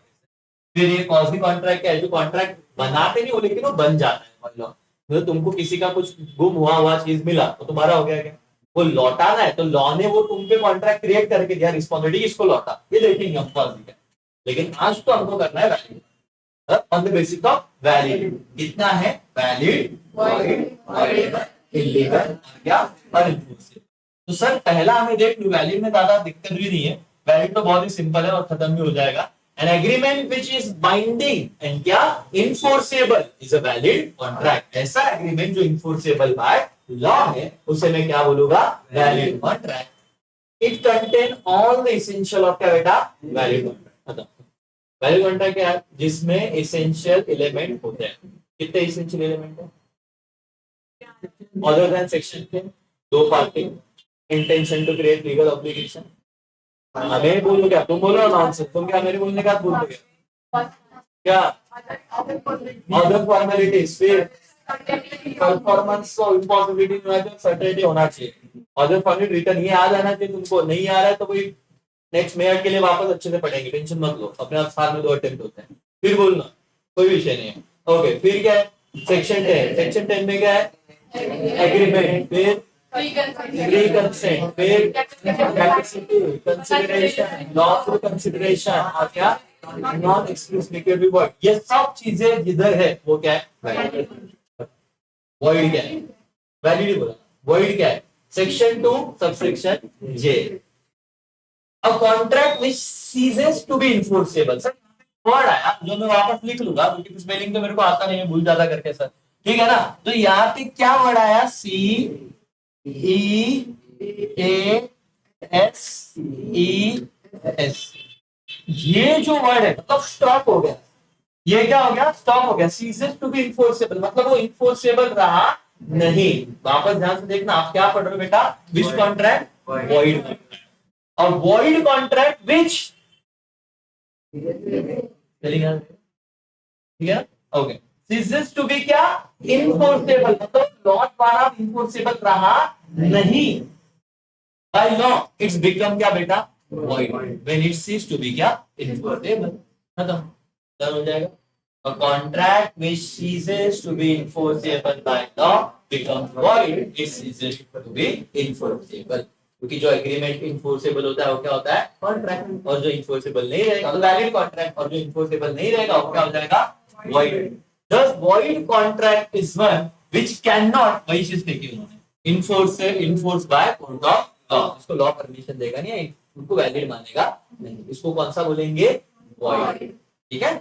फिर ये कॉजी कॉन्ट्रैक्ट क्या है, जो कॉन्ट्रैक्ट बनाते नहीं हो लेकिन वो बन जाता है। मान लो मतलब तुमको किसी का कुछ गुम हुआ चीज मिला तो तुम्हारा हो गया क्या, वो लौटाना है, तो लॉ ने वो तुम पे कॉन्ट्रैक्ट क्रिएट करके दिया, रिस्पॉन्सिबिलिटी किसको लौटा, ये देखेंगे हम कॉजी का। लेकिन आज तो हमको करना है valid, on the basis of valid. कितना है वैलिड, इलीगल, क्या अनइंफोर्सेबल। तो सर पहला हमें देख लो, वैलिड में ज्यादा दिक्कत भी नहीं है, वैलिड तो बहुत ही सिंपल है और खत्म भी हो जाएगा। An agreement which is binding and क्या enforceable is a valid contract। ऐसा agreement जो enforceable by law है उसे मैं क्या बोलूंगा, valid contract। It contain all the essential of क्या बेटा, valid contract। खत्म। valid contract क्या है, जिसमें essential element होते हैं। कितने essential element है? Other than section 10, दो party, intention to create legal obligation। मैं बोलूं क्या, तुम बोलो नॉनसेंस, तुम क्या मेरे बोलने का बोलते क्या? अदर फॉर्मेलिटीज, फिर परफॉर्मेंस को इम्पॉसिबिलिटी सर्टेनिटी होना चाहिए। अदर फॉर्मेलिटी रिटर्न ये आ जाना चाहिए, तुमको नहीं आ रहा है तो कोई नेक्स्ट मेयर के लिए वापस अच्छे से पढ़ेंगे, टेंशन मत लो, अपने आप साल में 2 अटेम्प्ट होते हैं, फिर बोलना कोई विषय नहीं है। ओके, फिर क्या है सेक्शन 10, सेक्शन 10 में क्या है, एग्रीमेंट, फिर फ्री कंसेंट, फिर कैपेसिटी कंसिडरेशन, लॉफुल कंसिडरेशन, और क्या नॉन एक्सक्लूसिव रिवॉर्ड। ये सब चीजें जिधर है वो क्या है, वॉइड क्या है, वैलिड बोला, वॉइड क्या है, section 2 subsection J. A contract which ceases to be enforceable. Sir word आया जो मैं वापस लिख लूंगा क्योंकि स्पेलिंग तो मेरे को आता नहीं है, भूल जाता करके सर, ठीक है ना। तो यहाँ पे क्या वर्ड आया, सी ई ए एस ई एस, ये जो वर्ड है मतलब स्टॉप हो गया, ये क्या हो गया, स्टॉप हो गया। सीजेस टू बी इन्फोर्सेबल मतलब वो इन्फोर्सेबल रहा नहीं। वापस ध्यान से देखना, आप क्या पढ़ रहे हो बेटा, विच कॉन्ट्रैक्ट, वॉइड कॉन्ट्रैक्ट। और वॉइड कॉन्ट्रैक्ट विच, ठीक है, ओके। सीजेस टू बी क्या, इन्फोर्सेबल मतलब लॉ द्वारा इन्फोर्सेबल रहा नहीं, बाय लॉ इट्स बिकम क्या बेटा, void when it cease to be क्या, enforceable। खत्म, डन हो जाएगा। A contract which ceases to be enforceable by law becomes void, it ceases to be enforceable। क्योंकि जो एग्रीमेंट इन्फोर्सेबल होता है वो क्या होता है, कॉन्ट्रैक्ट, और जो इन्फोर्सेबल नहीं रहेगा वैलिड कॉन्ट्रैक्ट, और जो इन्फोर्सेबल नहीं रहेगा वो क्या हो जाएगा, void। Thus void contract is one which cannot, वही चीज देखी उन्होंने, enforced by court of law। इसको लॉ परमिशन देगा नहीं, उनको वैलिड मानेगा नहीं, इसको कौन सा बोलेंगे, void। ठीक है।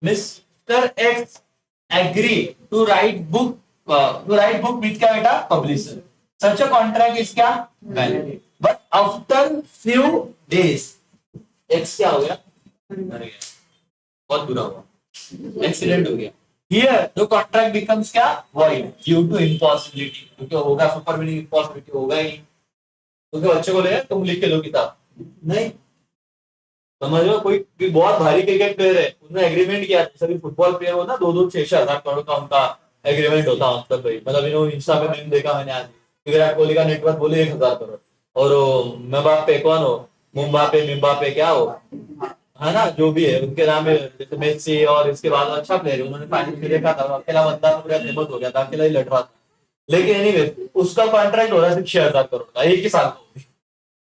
Mister X agree to write book with क्या बेटा, publisher. Such a contract is क्या, valid, but after few days X क्या हो गया, मर गया, बहुत बुरा हुआ, एक्सीडेंट हो गया। हियर द कॉन्ट्रैक्ट बिकम्स क्या, void ड्यू टू इम्पॉसिबिलिटी, क्योंकि होगा सुपर मीनिंग, इम्पॉसिबिलिटी होगा ही नहीं। क्योंकि बच्चे को ले तुम लिख के दो किताब, नहीं समझ लो, कोई बहुत भारी क्रिकेट प्लेयर है, उसने एग्रीमेंट किया, सभी फुटबॉल प्लेयर हो ना, 2-2 6-6 हजार करोड़ का उनका एग्रीमेंट होता, मतलब भाई मतलब इन्होंने इंस्टा पे मीम देखा मैंने आज, विराट कोहली का नेटवर्थ बोले 1,000 करोड़, और मबाप्पे कौन हो, मुम्बापे क्या हो, है ना, जो भी है उनके नाम है, जैसे मेसी, और इसके बाद अच्छा प्लेयर है, उन्होंने फाइनल में देखा था, अकेला बंदा पूरा फेमस हो गया था, अकेला ही लड़ रहा था। लेकिन एनीवे उसका कॉन्ट्रैक्ट हो रहा है सिर्फ 6,000 करोड़ का, एक ही साल का।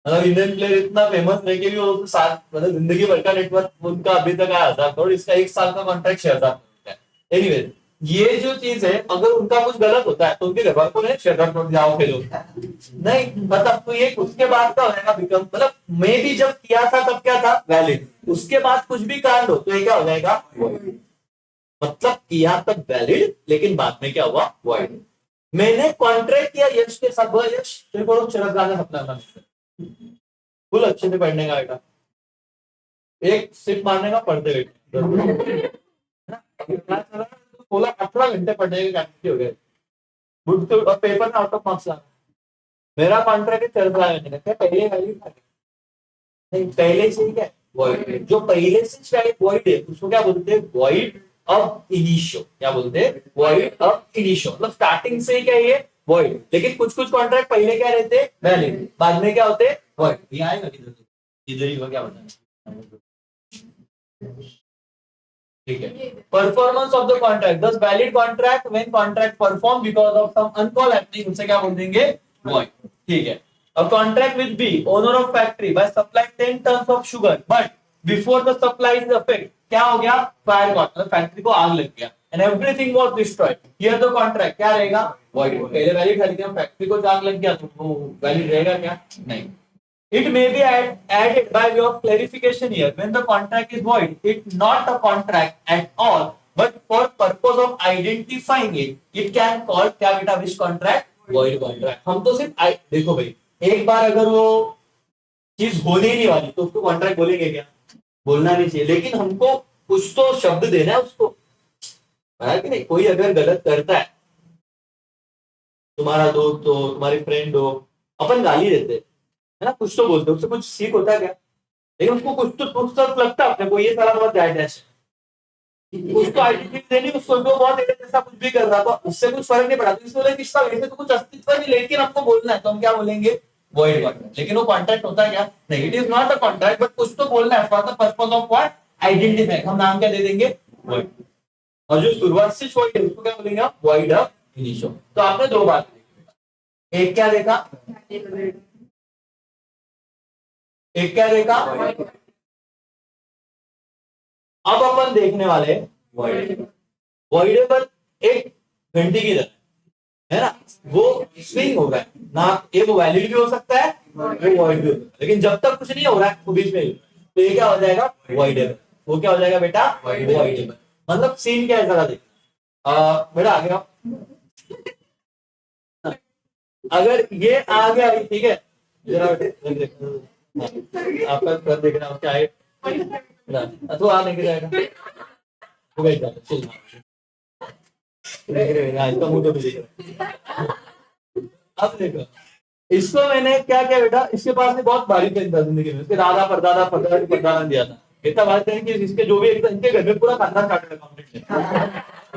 मतलब इंडियन प्लेयर इतना फेमस रह के भी वो साथ, मतलब जिंदगी भर का नेटवर्क उनका अभी तक आया 1,000 करोड़, इसका एक साल का कॉन्ट्रैक्ट 6,000 करोड़ है। एनीवे ये जो चीज है, अगर उनका कुछ गलत होता है तो उनके घर वालों को 6,000 करोड़ जाओ खेलो, नहीं मतलब, तो ये उसके बाद का होगा बिकम, मतलब मैं भी जब किया था तब क्या था, वैलिड, उसके बाद कुछ भी कांड हो तो ये क्या हो जाएगा, मतलब किया तब वैलिड, लेकिन बाद में क्या हुआ, वॉइड। मैंने कॉन्ट्रैक्ट किया यश के साथ, बोला यश तेरे को चरस गाना सपना फुल अच्छे से पढ़ने का बेटा, एक सिप मारने का पढ़ते बेटा 16-18 घंटे पढ़ने के कैपेसिटी हो गए बुक तो, और पेपर में आउट ऑफ मार्क्स लाना। मेरा कॉन्ट्रैक्ट चल रहा है, मैंने कहा पहले वैल्यू था नहीं, पहले से ही क्या वॉइड, जो पहले से वॉइड है उसको क्या बोलते हैं, वॉइड अब इनिशियो। क्या बोलते हैं, वॉइड अब इनिशियो, मतलब स्टार्टिंग से ही क्या ये वॉइड। लेकिन कुछ कुछ कॉन्ट्रैक्ट पहले क्या रहते हैं, वैलिड, बाद में क्या होते हैं, वॉइड। ये आएगा किधर, इधर ही क्या बताना, ठीक है। Performance of the contract, thus valid contract when contract perform because of some uncalled happening, उसे क्या बोल देंगे, वॉइड। ठीक है। A contract with B, owner of factory, by supplying 10 tons of sugar, but before the supply is effect, क्या हो गया, फायर गॉट, मतलब फैक्ट्री को आग लग गया, and everything was destroyed. Here the contract क्या रहेगा, void। पहले वैलिड था लेकिन फैक्ट्री को आग लग गया तो वो वैलिड रहेगा क्या, नहीं। It may be added by way of clarification here. When the contract is void, it's not a contract at all, but for purpose of identifying it, it can call क्या बेटा, which contract, void contract। हम तो सिर्फ देखो भाई, एक बार अगर वो चीज होने ही नहीं वाली तो उसको कॉन्ट्रैक्ट बोलेंगे क्या, बोलना नहीं चाहिए। लेकिन हमको कुछ तो शब्द देना है उसको, है कि नहीं। कोई अगर गलत करता है, तुम्हारा दोस्त हो, तुम्हारी फ्रेंड हो, अपन गाली देते है ना, कुछ तो बोलते, उससे कुछ सीख होता है क्या, लेकिन उसको कुछ तो लगता है अपने को, ये सारा बहुत जायज है, कुछ तो आइडेंटिटी देनी उसको, जो बहुत ऐसा कुछ भी कर रहा था उससे कुछ फर्क नहीं पड़ा, तो इसलिए किसका वैसे तो कुछ अस्तित्व नहीं, लेकिन हमको बोलना है तो हम क्या बोलेंगे, वॉइड कॉन्ट्रैक्ट। लेकिन वो कॉन्ट्रैक्ट होता है क्या, नहीं, it is not a contract, but कुछ तो बोलना है for the purpose of what, identify. हम नाम क्या दे देंगे, वॉइड। और जो शुरुआत से वॉइड है उसको क्या बोलेंगे आप, वॉइड ऑफ इनिशियो। तो आपने दो बात देखी, एक क्या देखा, एक क्या देखा, अब अपन देखने वाले वॉइडेबल। एक घंटी की तरह है ना, वो स्विंग हो रहा है ना, ये वो वैलिड भी हो सकता है, वो वॉइड भी हो सकता है, लेकिन जब तक कुछ नहीं हो रहा है वो बीच में, तो ये क्या हो जाएगा, वॉइडेबल। वो क्या हो जाएगा बेटा, वॉइडेबल। मतलब सीन क्या है जरा देख, बेटा आ गया, अगर ये आ गया, ठीक है, जरा आपका कर देखना क्या है, तो आ लेके जाएगा, तो बैठ जाता, चल इसका मुंह तो भी देख रहा। अब देखो, इसको मैंने क्या किया बेटा, इसके पास में बहुत भारी पेन था जिंदगी में, उसके दादा परदादा परदादा परदादा दिया था, इतना भारी पेन कि इसके जो भी इनके घर में पूरा खानदान चार्टर्ड अकाउंटेंट है।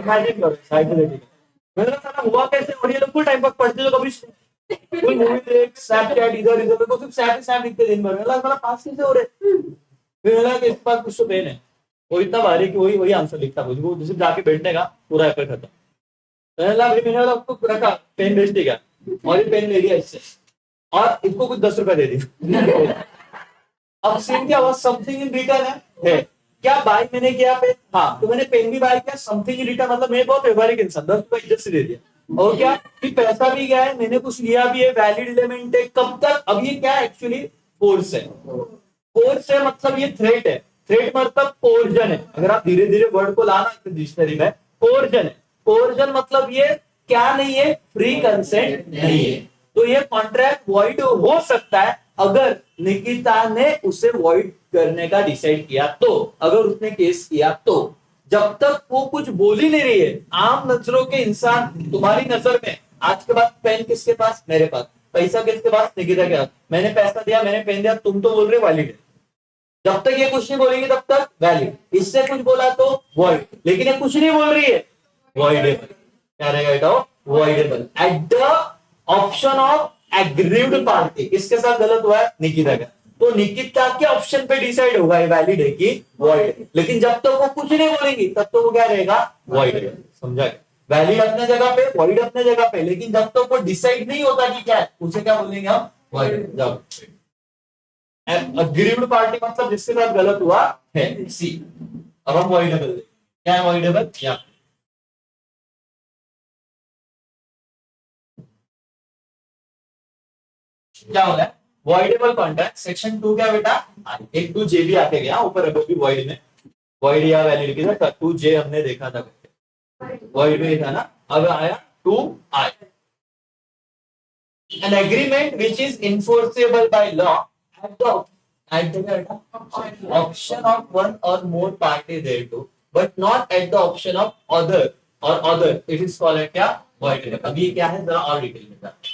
इमेजिन करो साइकोलॉजी, मैंने कहा हुआ कैसे, और ये लोग फुल टाइम पर पढ़ते तो कभी कोई मूवी देख, स्नैपचैट इधर इधर को सिर्फ सैप लिखते दिन भर में, मतलब पास कैसे हो रहे। फिर लगा कि इसके पास कुछ तो पेन है, वो इतना भारी कि वही आंसर लिखता, मुझे सिर्फ जाके बैठने का, पूरा एफर्ट खत्म। मैंने उसको रखा, पेन बेच दिया और ये पेन ले लिया इससे, और इसको कुछ 10 रुपए दे दी। अब सीन क्या हुआ, समथिंग इन रिटर्न है क्या, बाय मैंने किया पेन, हाँ, तो मैंने पेन भी बाय किया, समथिंग इन रिटर्न मतलब मैं बहुत व्यवहारिक इंसान, 10 रुपए इज्जत से दे दिया, और क्या कि पैसा भी गया है, मैंने कुछ लिया भी है, वैलिड एलिमेंट है, कब तक, अब ये क्या एक्चुअली फोर्स है, फोर्स है मतलब ये थ्रेट है, थ्रेट मतलब कोर्जन है। अगर आप धीरे धीरे वर्ड को लाना डिक्शनरी में, कोर्जन है, कोर्जन मतलब ये क्या नहीं है, फ्री कंसेंट नहीं है। तो ये कॉन्ट्रैक्ट वॉइड हो सकता है अगर निकिता ने उसे वॉइड करने का डिसाइड किया, तो अगर उसने केस किया तो, जब तक वो कुछ बोल ही नहीं रही है, आम नजरों के इंसान, तुम्हारी नजर में आज के बाद पेन किसके पास, मेरे पास, पैसा किसके पास, निकिता के पास, मैंने पैसा दिया, मैंने पेन दिया, तुम तो बोल रहे वैलिड है, जब तक ये कुछ नहीं बोलेगी तब तक वैलिड, इससे कुछ बोला तो वॉइड, लेकिन ये कुछ नहीं बोल रही है, वॉइडेबल। क्या रहेगा बेटा, voidable at the option of aggrieved party. किसके साथ गलत हुआ है, निकिता का, तो निकिता के ऑप्शन पे डिसाइड होगा ये वैलिड है कि वॉइड, लेकिन जब तक वो कुछ नहीं बोलेंगी तब तो वो क्या रहेगा, वॉइडेबल। समझा, वैलिड अपने जगह पे, वॉइड अपने जगह पे, लेकिन जब तक वो डिसाइड नहीं होता कि क्या है, उसे क्या बोलेंगे हम, वॉइड। जाओ, अग्रीव्ड पार्टी मतलब जिसके साथ गलत हुआ है, सी। अब हम वॉइडेबल, क्या है वॉइडेबल, या क्या हो गया, वॉइडेबल कॉन्ट्रैक्ट सेक्शन 2 क्या बेटा, एक 2J भी आके गया ऊपर, अभी भी वॉइड में, वॉइड या वैलिड की था, 2J हमने देखा था, वॉइड में था ना, अब आया 2I, an agreement which is enforceable by law at the option of one or more party thereto, but not at the option of other or other, it is called क्या voidable. अब ये क्या है जरा और डिटेल में जाते हैं.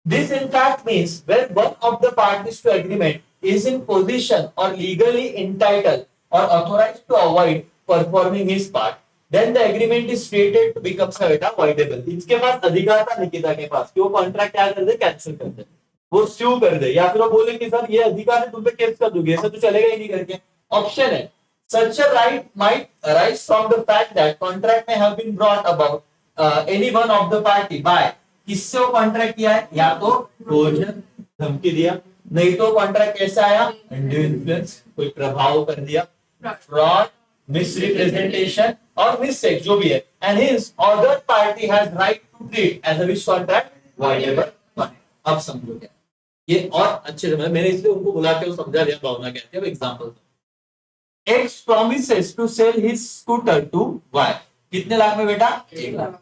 This in fact means when one of the parties to agreement is in position or legally entitled or authorized to avoid performing his part, then the agreement is stated to become voidable. इसके पास अधिकार था निकिता के पास कि वो कॉन्ट्रैक्ट क्या कर दे, कैंसिल कर दे, वो स्यू कर दे, या फिर वो बोले कि सर ये अधिकार है तुम पे केस कर दूंगी, ऐसा तो चलेगा ही नहीं करके. ऑप्शन है. Such a right might arise from the fact that contract may have been brought about any one of the party by, किससे वो कॉन्ट्रैक्ट किया है, या तो कोर्जन धमकी दिया, नहीं तो कॉन्ट्रैक्ट कैसा आया, undue influence कोई प्रभाव कर दिया, फ्रॉड, मिसरिप्रेजेंटेशन और मिस्टेक जो भी है, and hence other party has right to treat as a which contract voidable. अब समझो क्या ये और अच्छे से, मैंने इसलिए उनको बुला के समझा दिया, भावना कहते हैं. Example, X promises to sell his scooter to Y. कितने लाख में बेटा, 1 lakh.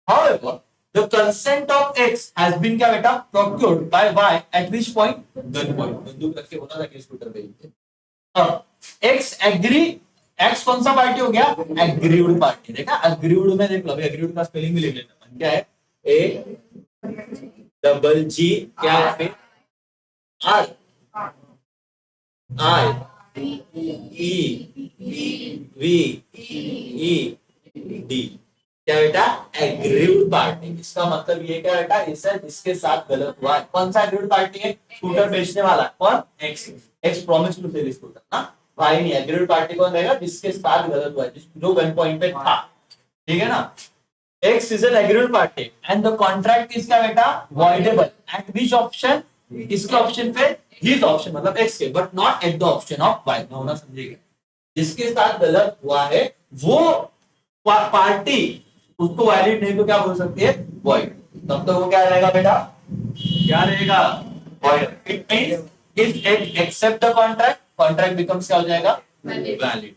However, the consent of X has been क्या बेटा, procured by Y at which point, gun point, बंदूक रख के बोला था कि स्कूटर बेचते. अब X agree, X कौन सा पार्टी हो गया, एग्रीड पार्टी. देखा एग्रीड में, देख लो अभी एग्रीड का स्पेलिंग भी लिख लेना. क्या है, A G क्या है, R I E V E D, क्या बेटा, एग्रीड पार्टी. इसका मतलब ये क्या बेटा, इसे जिसके साथ गलत हुआ है. कौन सा एग्रीड पार्टी है, स्कूटर बेचने वाला कौन, X. X promise to sell scooter ना, भाई नहीं. एग्रीड पार्टी कौन रहेगा, जिसके साथ गलत हुआ है, जो गन पॉइंट पे था. ठीक है ना. X is an agreed party and the contract is क्या बेटा, voidable at which option, इसके ऑप्शन पे, his option मतलब X के, but not at the option of Y. ना होना समझिएगा, जिसके साथ गलत हुआ है वो पार्टी उसको वैलिड नहीं तो क्या बोल सकती है, void. तब तो वो क्या रहेगा बेटा, क्या रहेगा, void. It means if X accept the contract becomes क्या हो जाएगा, valid.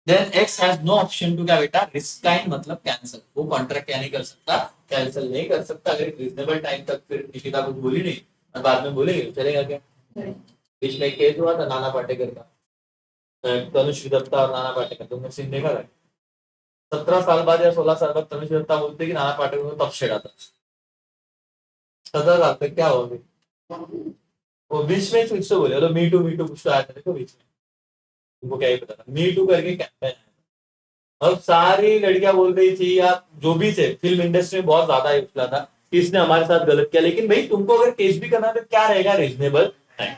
Then X has no option to क्या बेटा, रिस्काइन मतलब कैंसिल. वो कॉन्ट्रैक्ट क्या नहीं कर सकता, कैंसिल नहीं कर सकता. अगर रीजनेबल टाइम तक फिर निकिता कुछ बोली नहीं और बाद में बोलेगी चलेगा क्या. बीच में एक केस हुआ था नाना पाटेकर का, तनुश्री दत्ता और नाना पाटेकर, तुमने सीन देखा था. 17 साल बाद या 16 साल बाद तनुश्री दत्ता बोलते कि नाना पाटेकर को तब छेड़ा था. 17 साल तक क्या होगा, वो बीच में फिर से बोले मी टू कुछ तो आया था, देखो बीच में, उनको क्या ही पता था. मी टू करके कैंपेन. अब सारी लड़कियां बोल रही थी या जो भी थे, फिल्म इंडस्ट्री में बहुत ज्यादा उछला था कि इसने हमारे साथ गलत किया. लेकिन भाई तुमको अगर केस भी करना है तो क्या रहेगा, रीजनेबल टाइम.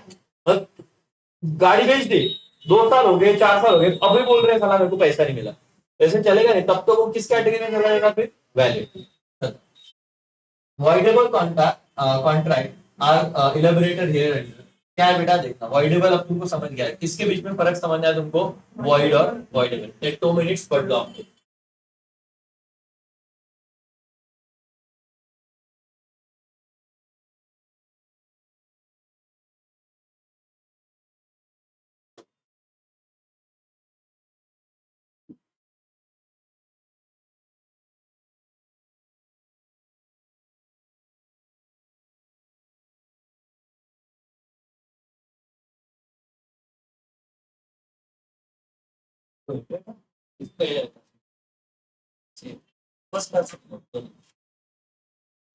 गाड़ी बेच दी, 2 साल हो गए, 4 साल हो गए, अभी बोल रहे हैं साला मेरे को पैसा नहीं मिला, ऐसे चलेगा नहीं. तब तो वो किस कैटेगरी में चला जाएगा फिर, valid. Voidable contract are elaborated here. क्या है बेटा, देखना वॉइडेबल अब तुमको समझ गया है, किसके बीच में फर्क समझ आया तुमको, वॉइड और वॉइडेबल. टेक 2 मिनट्स पढ़ लो आपको. इस पे बस कर सकते हो.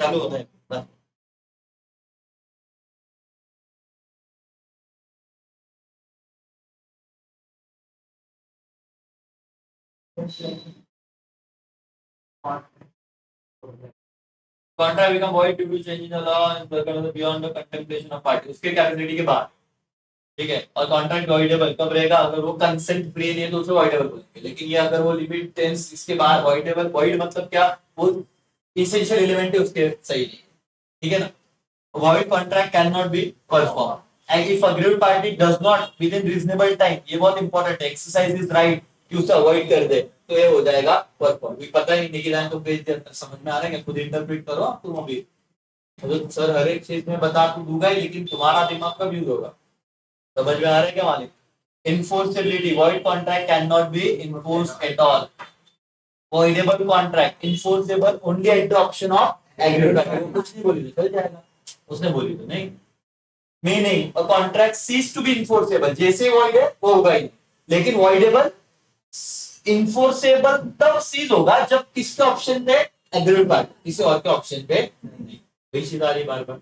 चालू होता है बस. Contract become void due to change in the law and beyond the contemplation of party, उसके कैपेसिटी के बाद. ठीक है. और कॉन्ट्रैक्ट वॉइडेबल कब रहेगा, अगर वो कंसेंट फ्री नहीं है तो उसे वॉइडेबल बोलेंगे. लेकिन ये अगर वो लिमिट टेंस इसके बाद वॉइडेबल, वॉइड मतलब क्या, वो इसेंशियल एलिमेंट है उसके, सही नहीं. ठीक है ना. Void contract can not be perform and if agreed party does not with in reasonable time, ये बहुत इंपॉर्टेंट है, एक्सरसाइज इज राइट कि उसे अवॉइड कर दे तो ये हो जाएगा परफॉर्म. पता ही नहीं कि तो पेज के अंदर समझ में आ रहा है, खुद इंटरप्रेट करो तुम. अभी तो सर हर एक चीज में बता तो दूंगा ही, लेकिन तुम्हारा दिमाग कब यूज होगा, समझ में आ रहा है क्या मालिक. Enforceability, void contract cannot be enforced at all. Voidable contract enforceable only at the option of agreed party. वो कुछ नहीं बोली तो चल जाएगा, उसने बोली तो नहीं. नहीं, a contract cease to be enforceable, जैसे void है वो होगा ही, लेकिन voidable इन्फोर्सेबल तब सीज होगा जब किसके ऑप्शन पे एग्रीड पार्टी, किसी और के ऑप्शन पे नहीं। वही चीज आ रही बार बार,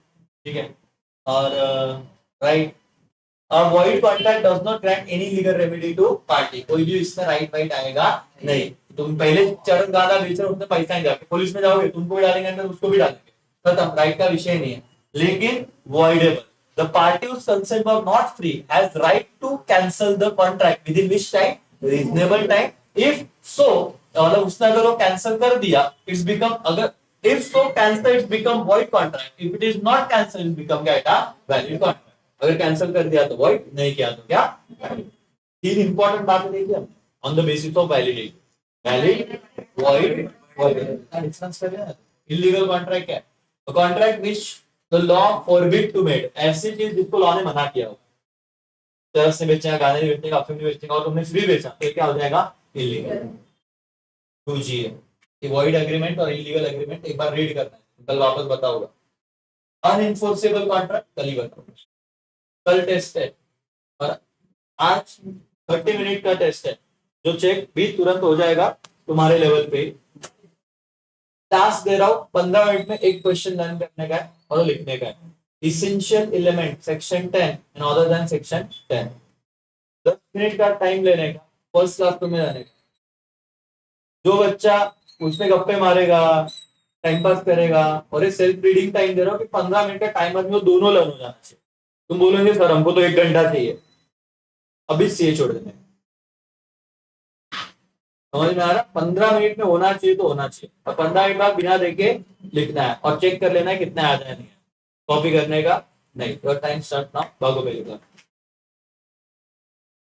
ठीक है। और right, void contract does not grant any legal remedy to party. कोई भी इसमें राइट वाइट आएगा नहीं। तुम पहले चरण गादा बेच रहे हो, उसमें पैसा नहीं जाके पुलिस में जाओगे, तुमको भी डालेंगे अंदर, उसको भी डालेंगे, खत्म, राइट का विषय नहीं है। लेकिन voidable, the party whose consent was not free has right to cancel the contract within which time, reasonable time, if so, मतलब उसने अगर वो कैंसिल कर दिया, it's become, अगर if so cancel, it's become void contract, if it is not cancelled, it become क्या है, valid contract। अगर कैंसिल कर दिया तो void, नहीं किया तो क्या valid। तीन इंपॉर्टेंट बातें देखी हमने on the basis of validity, valid, void, void। Illegal contract क्या है? Contract which the law forbid to made, ऐसी चीज जिसको लॉ ने मना किया हो, चरस से बेचेगा, गाने नहीं बेचेगा, अफीम नहीं बेचेगा, और तुमने फ्री बेचा तो क्या हो जाएगा, इलीगल। 2G है वॉइड एग्रीमेंट और इलीगल एग्रीमेंट, एक बार रीड करना है, कल वापस बताऊंगा। अनइंफोर्सेबल कॉन्ट्रैक्ट कल ही बताऊंगा, कल टेस्ट है, और आज 30 मिनट का टेस्ट है, जो चेक भी तुरंत हो जाएगा तुम्हारे लेवल पे। टास्क दे रहा हूं, 15 मिनट में एक क्वेश्चन लर्न करने का है और लिखने का है। Essential element section 10 and other than section 10, 10 minute का टाइम लेने का, फर्स्ट क्लास तुम्हें जाने का। जो बच्चा उसमें गप्पे मारेगा, टाइम पास करेगा, और ये सेल्फ रीडिंग टाइम दे रहा हूँ कि 15 मिनट का टाइमर में वो दोनों लर्न हो जाना चाहिए। तुम बोलोगे सर हमको तो 1 घंटा चाहिए, अभी से छोड़ देने, समझ में आ रहा? 15 मिनट में होना चाहिए तो होना चाहिए, और 15 मिनट बाद बिना देखे लिखना है और चेक कर लेना है कितना आ जाए, नहीं कॉपी करने का नहीं। योर टाइम स्टार्ट नाउ, भागो पहले।